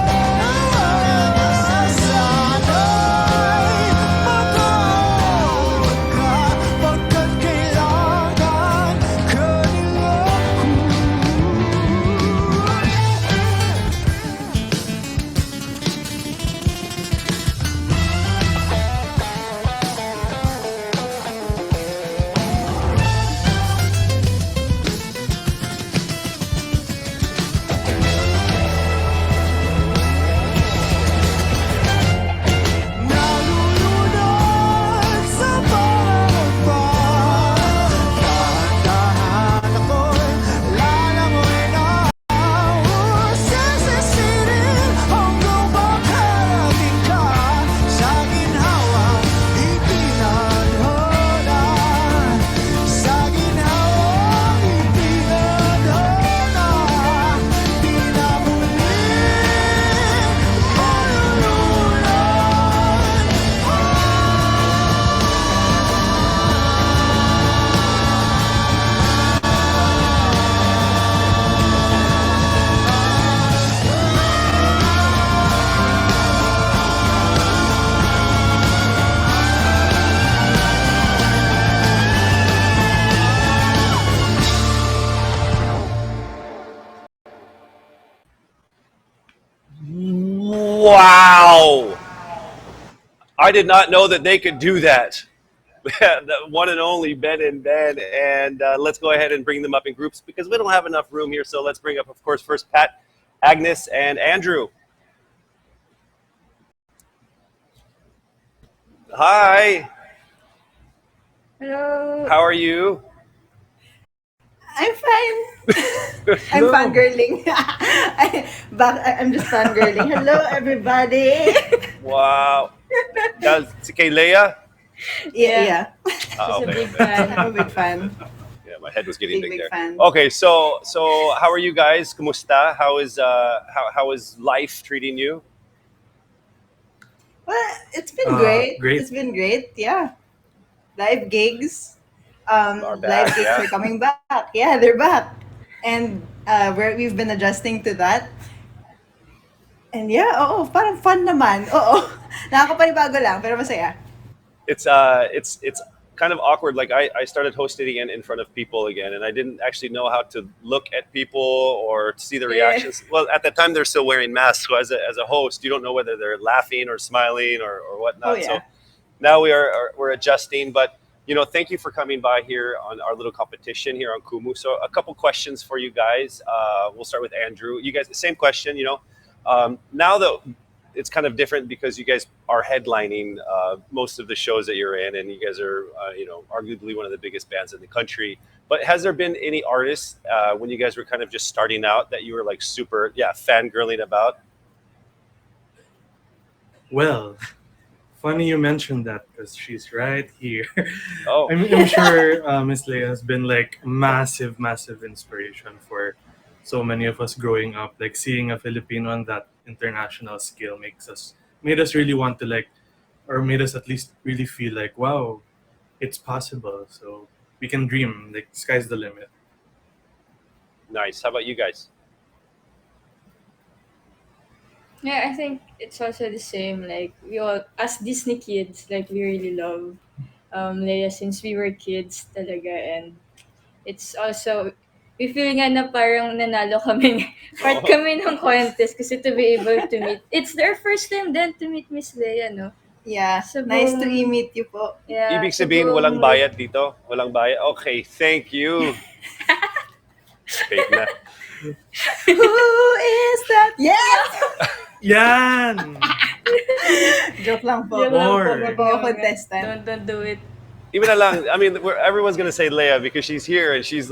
Wow! I did not know that they could do that. The one and only Ben and Ben. And let's go ahead and bring them up in groups because we don't have enough room here. So let's bring up, of course, first Pat, Agnes, and Andrew. Hi. Hello. How are you? I'm fine. I'm fangirling. I'm just fangirling. Hello, everybody. Wow. That's kay Leia? Yeah. She's a big fan. I'm a big fan. Yeah, my head was getting big there. Fan. Okay, so how are you guys? Kumusta? How is life treating you? Well, It's been great. Great. It's been great. Yeah. Live gigs. Are back, Live gigs yeah. are coming back. Yeah, they're back. And we've been adjusting to that. And yeah, oo, parang fun naman. Oo. Nakakapanibago lang, pero masaya. It's kind of awkward. Like I started hosting again in front of people again, and I didn't actually know how to look at people or see the Yeah. reactions. Well, at the time they're still wearing masks, so as a host, you don't know whether they're laughing or smiling or Oh whatnot. So yeah. now we're adjusting, but thank you for coming by here on our little competition here on Kumu. So a couple questions for you guys. We'll start with Andrew. You guys, same question. Now that it's kind of different because you guys are headlining most of the shows that you're in, and you guys are, arguably one of the biggest bands in the country. But has there been any artists when you guys were kind of just starting out that you were like super, yeah, fangirling about? Well, funny you mentioned that because she's right here. Oh, I'm sure Miss Leia has been like massive, massive inspiration for so many of us growing up. Like seeing a Filipino on that international scale made us really want to like, or made us at least really feel like, wow, it's possible. So we can dream. Like sky's the limit. nice. How about you guys? Yeah, I think it's also the same. Like we all, as Disney kids, like we really love Leia since we were kids talaga, and it's also we feel nga na parang nanalo kami, part Oh, kami ng contest kasi to be able to meet. It's their first time then to meet Miss Leia, no? Yeah. Sa Nice to buong, meet you po. yeah, ibig sa sabihin walang buong like, bayad dito? Walang bayad? Okay, thank you. Fake na. Who is that? Yes! Yan! Joke lang po. yun lang po, More. Hindi wag po ako niyo nga. contestant. Don't do it. Even na lang, I mean, everyone's gonna say Leia because she's here and she's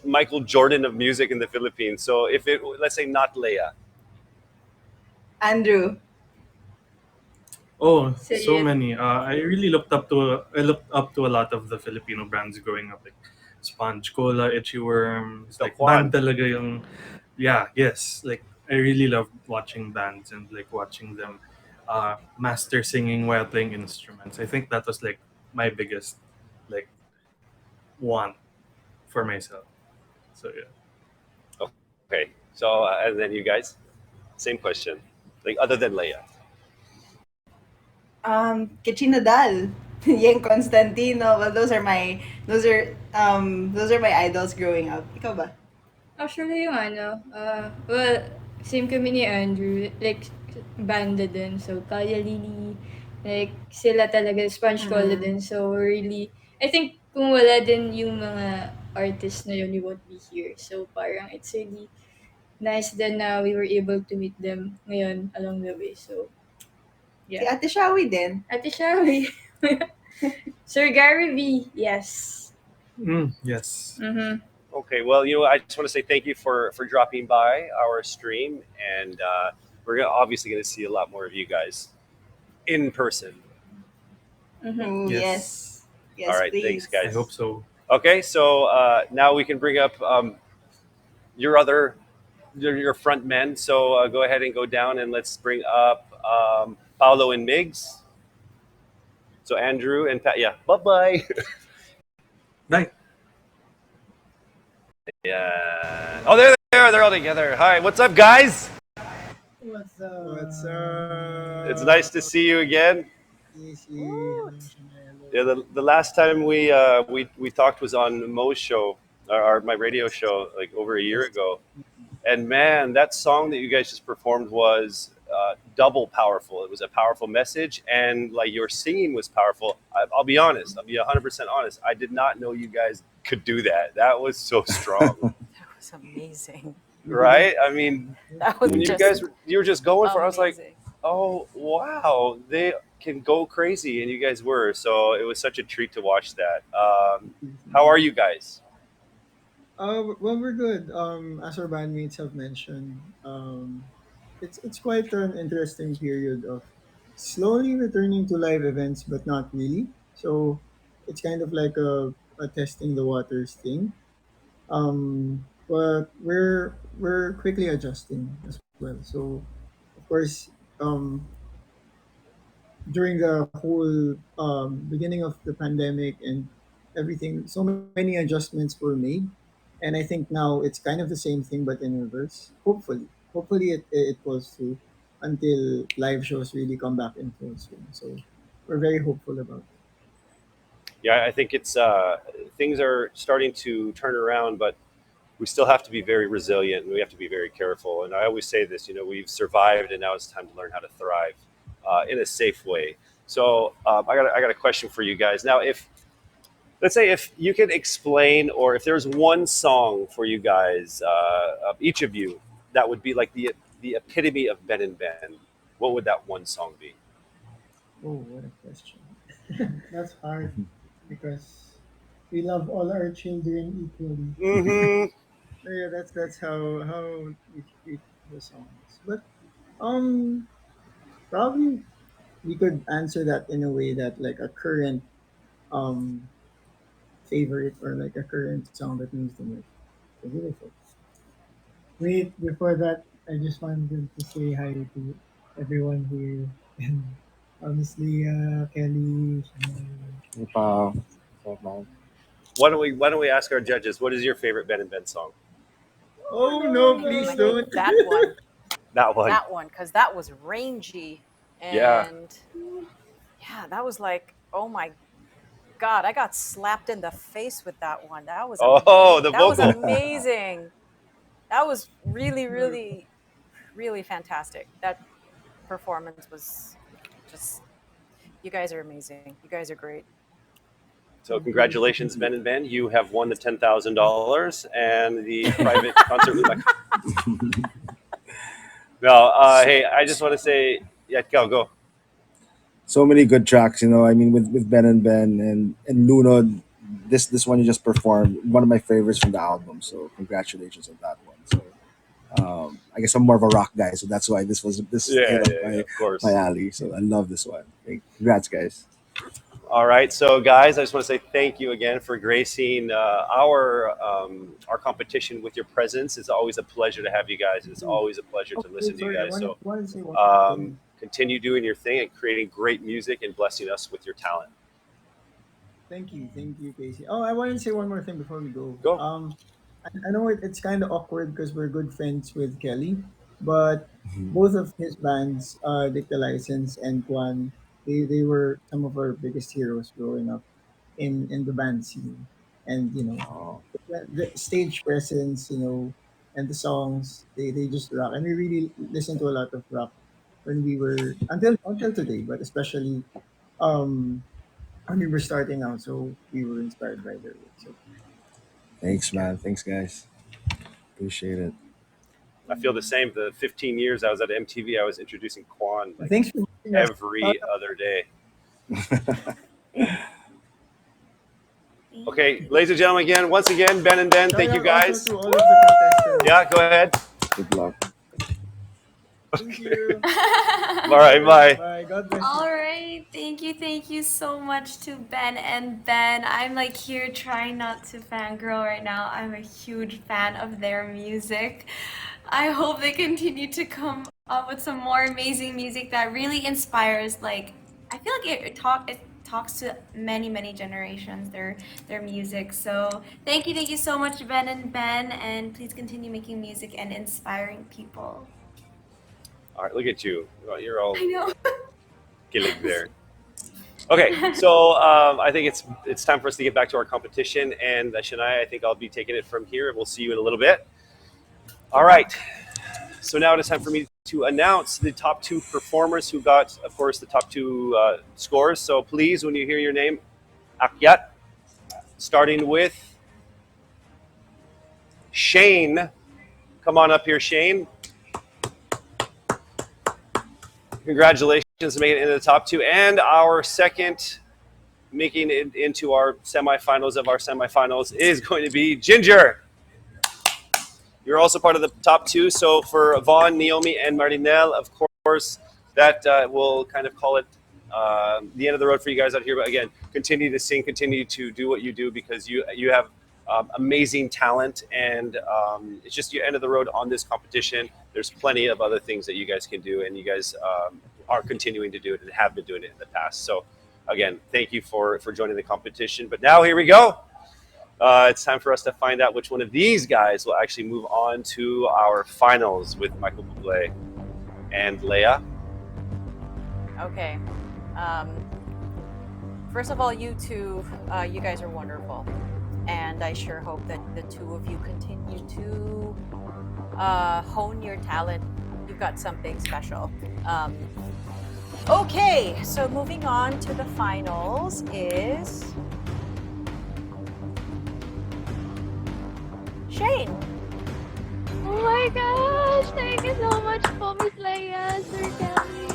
Michael Jordan of music in the Philippines. So if it, let's say not Leia, Andrew. Oh, Say so it. many. I looked up to a lot of the Filipino brands growing up, like Sponge Cola, Itchy Worms, the like band Juan. talaga yung, yeah, yes, like I really loved watching bands and like watching them master singing while playing instruments. I think that was like my biggest like want for myself. So yeah. Okay, so and then you guys, same question, like other than Leia. Kichinadal. Yang Constantino. Well, those are my idols growing up. Ikaw ba? Actually, yung ano, well, same kami ni Andrew, like, banda din. So, Kaya Lili, like, sila talaga, Sponge Cola Mm. din. So, really, I think kung wala din yung mga artists na yun, we won't be here. So, parang it's really nice then na we were able to meet them ngayon along the way. So, Si yeah. Ate Shawi din. Ate Shawi. Sir Gary V, yes. Yes. Mm-hmm. Okay, well, I just want to say thank you for dropping by our stream, and we're obviously gonna see a lot more of you guys in person. Mm-hmm. Oh, Yes. yes. All Yes, right, thanks, please. I guys. hope so. Okay, so now we can bring up your other your front men. So go ahead and go down, and let's bring up Paolo and Migs. So Andrew and Pat, yeah, bye bye. Bye. Yeah. Oh, there they are. They're all together. Hi, what's up, guys? What's up? What's up? It's nice to see you again. Easy. Hello, Chanel. Yeah, the last time we talked was on Mo's show, my radio show, like over a year Yes. ago. And man, that song that you guys just performed was double powerful. It was a powerful message, and like your singing was powerful. I'll be honest. I'll be 100% honest. I did not know you guys could do that. That was so strong, That was amazing. right? I mean, That was when just you were just going for, it, I was like, amazing. oh wow, they can go crazy, and you guys were. So it was such a treat to watch that. How are you guys? Well, we're good. As our bandmates have mentioned, it's quite an interesting period of slowly returning to live events, but not really. So it's kind of like a testing the waters thing. But we're quickly adjusting as well. So of course, um, during the whole beginning of the pandemic and everything, so many adjustments were made. And I think now it's kind of the same thing, but in reverse. Hopefully it goes through until live shows really come back in full swing. So we're very hopeful about it. Yeah, I think it's things are starting to turn around, but we still have to be very resilient and we have to be very careful. And I always say this, we've survived and now it's time to learn how to thrive in a safe way. So I got a question for you guys. Now, if let's say if you could explain, or if there's one song for you guys, of each of you, that would be like the epitome of Ben and Ben, what would that one song be? Oh, what a question. That's hard because we love all our children equally. Mm-hmm. Yeah, that's how it the song is. But um, probably we could answer that in a way that like a current um favorite or like a current song that means the most. So beautiful. Wait, before that, I just wanted to say hi to everyone here and honestly, Kelly, Shania. Wow. So, man. Why don't we ask our judges, what is your favorite Ben and Ben song? Oh Oh no, no, no, please I no. don't. think that one, That one. because that was rangy, Yeah. and yeah, that was like, oh my God, I got slapped in the face with that one. That was Oh, amazing. the That was vocal. amazing. That was really, really, really fantastic. That performance was just. You guys are amazing. You guys are great. So Thank you. congratulations, Ben and Ben. You have won the $10,000 and the private concert with my. No, hey, I just want to say, yeah, go. So many good tracks, I mean, with Ben and Ben and Luno, this one you just performed, one of my favorites from the album. So congratulations on that one. So I guess I'm more of a rock guy, so that's why this hit Yeah, up yeah, yeah, my of my course. alley. So I love this one. Congrats, guys. All right, so guys, I just want to say thank you again for gracing our competition with your presence. It's always a pleasure to have you guys. It's Oh, always a pleasure to listen wait, to you sorry. I guys. wanted, So wanted to say one um, thing. continue doing your thing and creating great music and blessing us with your talent. Thank you, Casey. Oh, I wanted to say one more thing before we go. Go. I know it's kind of awkward because we're good friends with Kelly, but Mhm. both of his bands, Dick the License and Kwan, they were some of our biggest heroes growing up in the band scene. And Oh, the stage presence, and the songs, they just rock. And we really listened to a lot of rock when we were until today, but especially um when we were starting out, so we were inspired by their work. So thanks, thanks, Kelly. man. Thanks, guys. Appreciate it. I feel the same. The 15 years I was at MTV, I was introducing Quan like Thanks for meeting us. every other day. Thank Okay, ladies and gentlemen, once again, Ben and Ben, Shout thank you out also guys. to all of the contestants. Yeah, go ahead. Good luck. Thank you. All right, bye. Bye. God bless you. All right, thank you so much to Ben and Ben. I'm like here trying not to fangirl right now. I'm a huge fan of their music. I hope they continue to come up with some more amazing music that really inspires. Like I feel like it talks to many generations. Their music. So thank you so much, Ben and Ben, and please continue making music and inspiring people. All right, look at you. Well, you're all I know. killing there. Okay, so I think it's time for us to get back to our competition, and Shania, I think I'll be taking it from here, and we'll see you in a little bit. All Good right, luck. so now it is time for me to announce the top two performers who got, of course, the top two scores. So please, when you hear your name, Akyat, starting with Shane. Come on up here, Shane. Congratulations on making it into the top two. And our second, making it into our semifinals of our semifinals, is going to be Ginger. You're also part of the top two. So for Vaughn, Naomi, and Marinelle, of course, that will kind of call it the end of the road for you guys out here. But again, continue to sing, continue to do what you do because you have amazing talent, and it's just your end of the road on this competition. There's plenty of other things that you guys can do, and you guys are continuing to do it and have been doing it in the past. So again, thank you for joining the competition. But now here we go. It's time for us to find out which one of these guys will actually move on to our finals with Michael Bublé and Leia. Okay. First of all, you two, you guys are wonderful. And I sure hope that the two of you continue to hone your talent. You've got something special. Okay, so moving on to the finals is Shane. Oh my gosh! Thank you so much po, Miss Leia, Sir Kelly,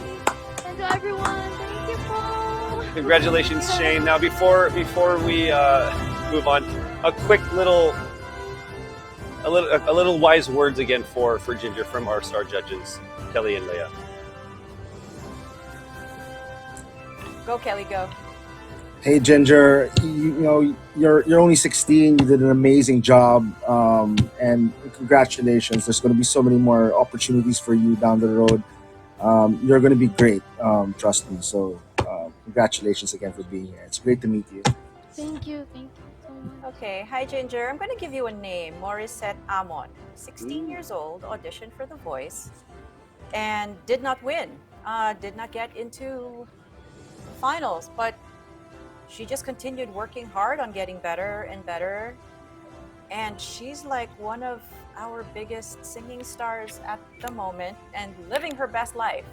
and to everyone. Thank you po. Congratulations, Shane. Now, before we move on, a quick little wise words again for Ginger from our star judges, Kelly and Leia. Go, Kelly, go. Hey Ginger, you know you're only 16. You did an amazing job, and congratulations. There's going to be so many more opportunities for you down the road. You're going to be great. Trust me. So congratulations again for being here. It's great to meet you. Thank you so much. Okay, hi Ginger. I'm going to give you a name, Morissette Amon. 16 years old, auditioned for The Voice, and did not win. Did not get into finals, but she just continued working hard on getting better and better. And she's like one of our biggest singing stars at the moment and living her best life.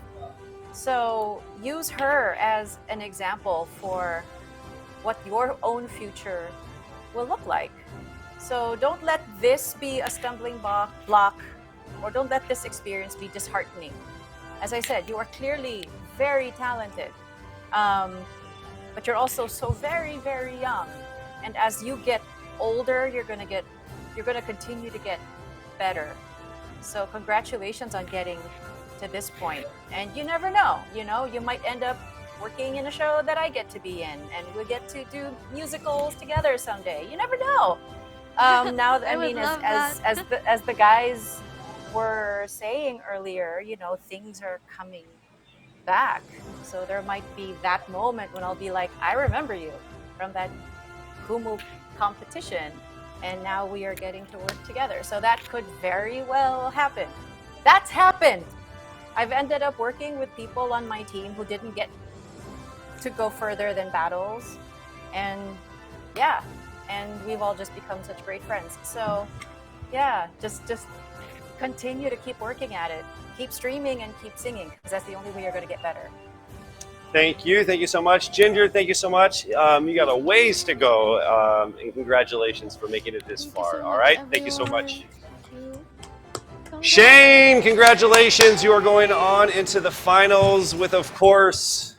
So use her as an example for what your own future will look like. So don't let this be a stumbling block, or don't let this experience be disheartening. As I said, you are clearly very talented. But you're also so very, very young. And as you get older, you're gonna continue to get better. So congratulations on getting to this point. And you never know, you might end up working in a show that I get to be in, and we'll get to do musicals together someday. You never know. Now, I mean, as the guys were saying earlier, things are coming back. So there might be that moment when I'll be like, I remember you from that Kumu competition, and now we are getting to work together. So that could very well happen. That's happened. I've ended up working with people on my team who didn't get to go further than battles, and we've all just become such great friends. So just continue to keep working at it. Keep streaming and keep singing, because that's the only way you're going to get better. Thank you so much, Ginger. Thank you so much. You got a ways to go, and congratulations for making it this far. All right, thank you so much. Shane, congratulations. You are going on into the finals with, of course,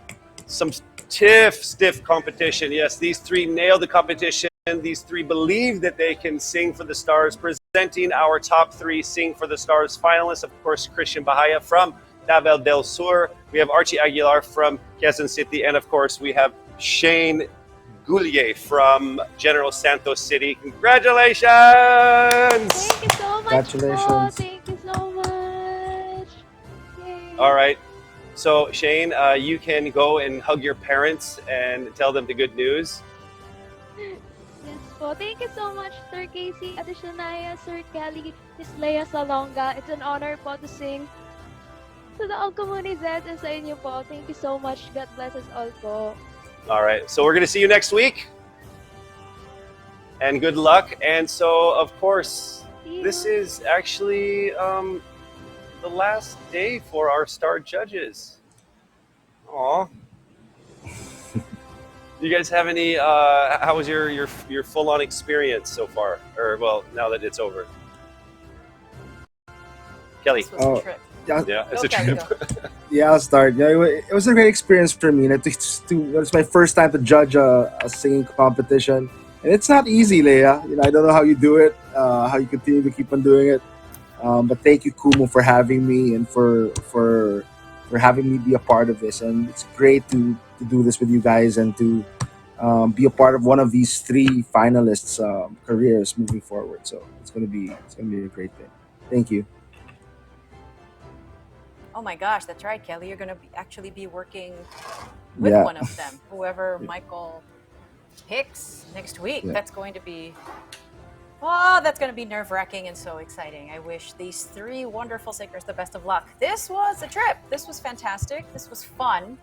some stiff competition. Yes, these three nailed the competition. These three believe that they can sing for the stars. Presenting our top three Sing for the Stars finalists, of course, Christian Bahaya from Davao del Sur. We have Archie Aguilar from Quezon City. And of course, we have Shane Goulier from General Santos City. Congratulations! Thank you so much. Congratulations. Thank you so much. Yay. All right. So, Shane, you can go and hug your parents and tell them the good news. Yes po. Thank you so much, Sir Casey, Ate Shania, Sir Kelly, Miss Leia Salonga. It's an honor po to sing to the all comunidad and sa inyo po. Thank you so much. God bless us all po. All right. So we're going to see you next week. And good luck. And so, of course, this is actually the last day for our star judges. Aw. Do you guys have any, how was your full-on experience so far? Or, well, now that it's over? Kelly. This was a trip. Yeah, it's a Okay, trip. Yeah, I'll start. Yeah, it was a great experience for me. And it's my first time to judge a singing competition, and it's not easy, Leia. I don't know how you do it, how you continue to keep on doing it. But thank you, Kumu, for having me and for having me be a part of this. And it's great to do this with you guys and to be a part of one of these three finalists' careers moving forward. So it's gonna be a great thing. Thank you. Oh my gosh, that's right, Kelly. You're going to actually be working with Yeah. one of them, whoever Michael picks next week. Yeah. That's going to be nerve-wracking and so exciting. I wish these three wonderful singers the best of luck. This was a trip. This was fantastic. This was fun.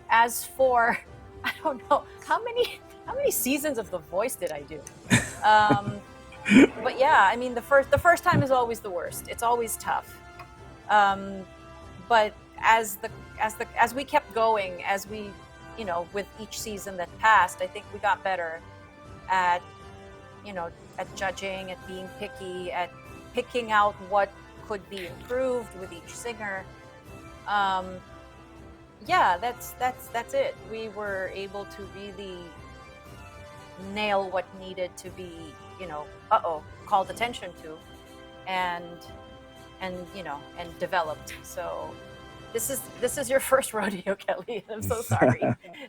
As for, I don't know, how many seasons of The Voice did I do? But yeah, I mean, the first time is always the worst. It's always tough. But as we kept going, as we, with each season that passed, I think we got better at, at judging, at being picky, at picking out what could be improved with each singer. Yeah, that's it. We were able to really nail what needed to be, called attention to, and developed. So this is your first rodeo, Kelly. I'm so sorry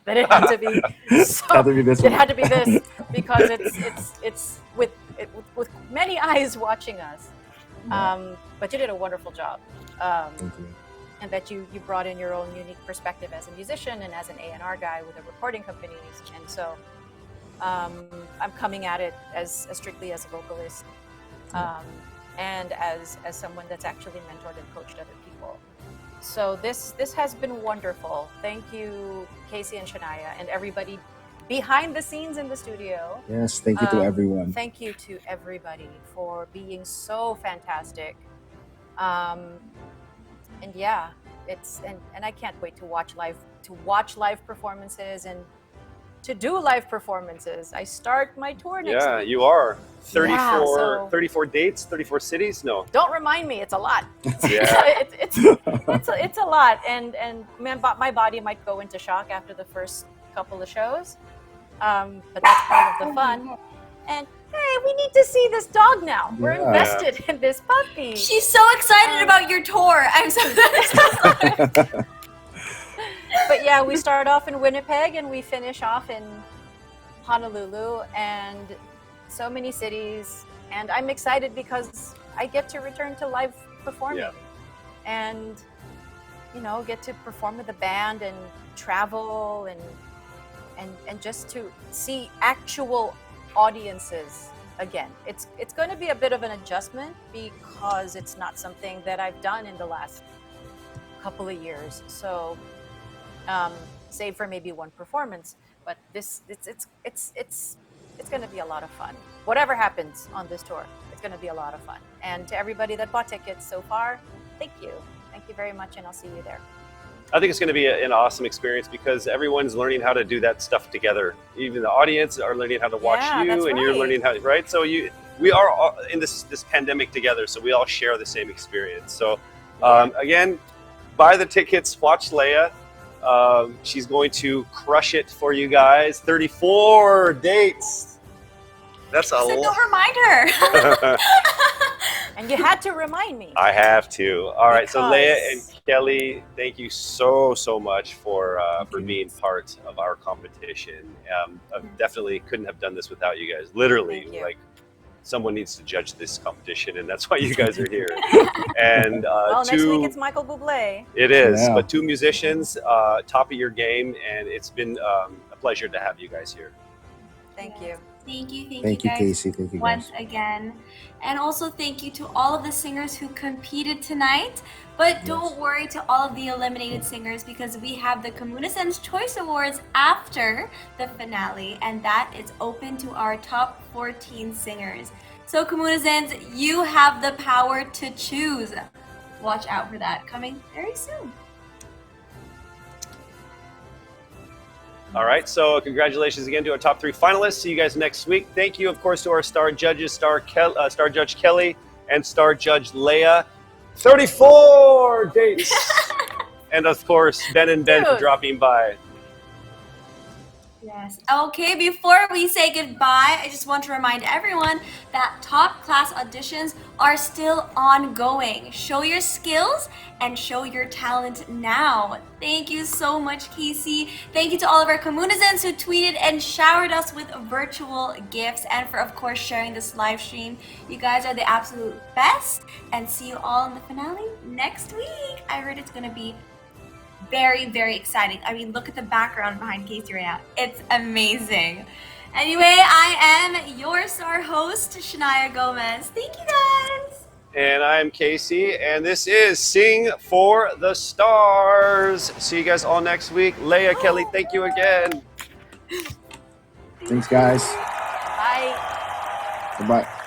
that it had to be Had to be this it one. had to be this, because it's with many eyes watching us. But you did a wonderful job. Thank you. And that you brought in your own unique perspective as a musician and as an A&R guy with a recording company. And so I'm coming at it as strictly as a vocalist, and as someone that's actually mentored and coached other people. So this has been wonderful. Thank you, Casey and Shania, and everybody behind the scenes in the studio. Yes, thank you to everyone. Thank you to everybody for being so fantastic. And yeah, and I can't wait to watch live performances and to do live performances. I start my tour next week. You are 34, Yeah, so- 34 dates, 34 cities. No, Don't remind me, it's a lot. Yeah. it's a lot, and my body might go into shock after the first couple of shows, but that's part of the fun. And hey, we need to see this dog now. We're Yeah. invested in this puppy. She's so excited about your tour. I'm so excited. But yeah, we start off in Winnipeg and we finish off in Honolulu, and so many cities. And I'm excited because I get to return to live performing, and get to perform with the band and travel and just to see actual audiences again. It's going to be a bit of an adjustment because it's not something that I've done in the last couple of years. So save for maybe one performance, but it's going to be a lot of fun. Whatever happens on this tour, it's going to be a lot of fun. And to everybody that bought tickets so far, thank you very much, and I'll see you there. I think it's going to be an awesome experience because everyone's learning how to do that stuff together. Even the audience are learning how to watch Yeah, you, that's and you're right. learning how. Right, so we are all in this pandemic together, so we all share the same experience. So again, buy the tickets, watch Leia. She's going to crush it for you guys. 34 dates. That's a So lot. don't remind her. And you had to remind me. I have to. All right, so Leia and Because- Kelly, thank you so much for being part of our competition. I definitely couldn't have done this without you guys. Literally, Thank you. like someone needs to judge this competition, and that's why you guys are here. And Well, next week two, it's Michael Bublé. it is, Yeah. but two musicians, top of your game, and it's been a pleasure to have you guys here. Thank you. Thank you Thank you, guys Casey. Thank you, once guys. again. And also thank you to all of the singers who competed tonight. But don't worry to all of the eliminated singers, because we have the Komunisens Choice Awards after the finale, and that is open to our top 14 singers. So Komunisens, you have the power to choose. Watch out for that coming very soon. All right, so congratulations again to our top three finalists. See you guys next week. Thank you, of course, to our star judges, Star Judge Kelly and Star Judge Leia. 34 dates. And of course, Ben and Ben for Dude. dropping by. Yes. Okay, before we say goodbye, I just want to remind everyone that top class auditions are still ongoing. Show your skills and show your talent now. Thank you so much, Casey. Thank you to all of our Komunizens who tweeted and showered us with virtual gifts, and for, of course, sharing this live stream. You guys are the absolute best, and see you all in the finale next week. I heard it's going to be very, very exciting. I mean, look at the background behind Casey right now. It's amazing. Anyway, I am your star host, Shania Gomez. Thank you, guys. And I'm Casey, and this is Sing for the Stars. See you guys all next week. Leia, Kelly, thank you again. Thanks, guys. Bye. Bye-bye.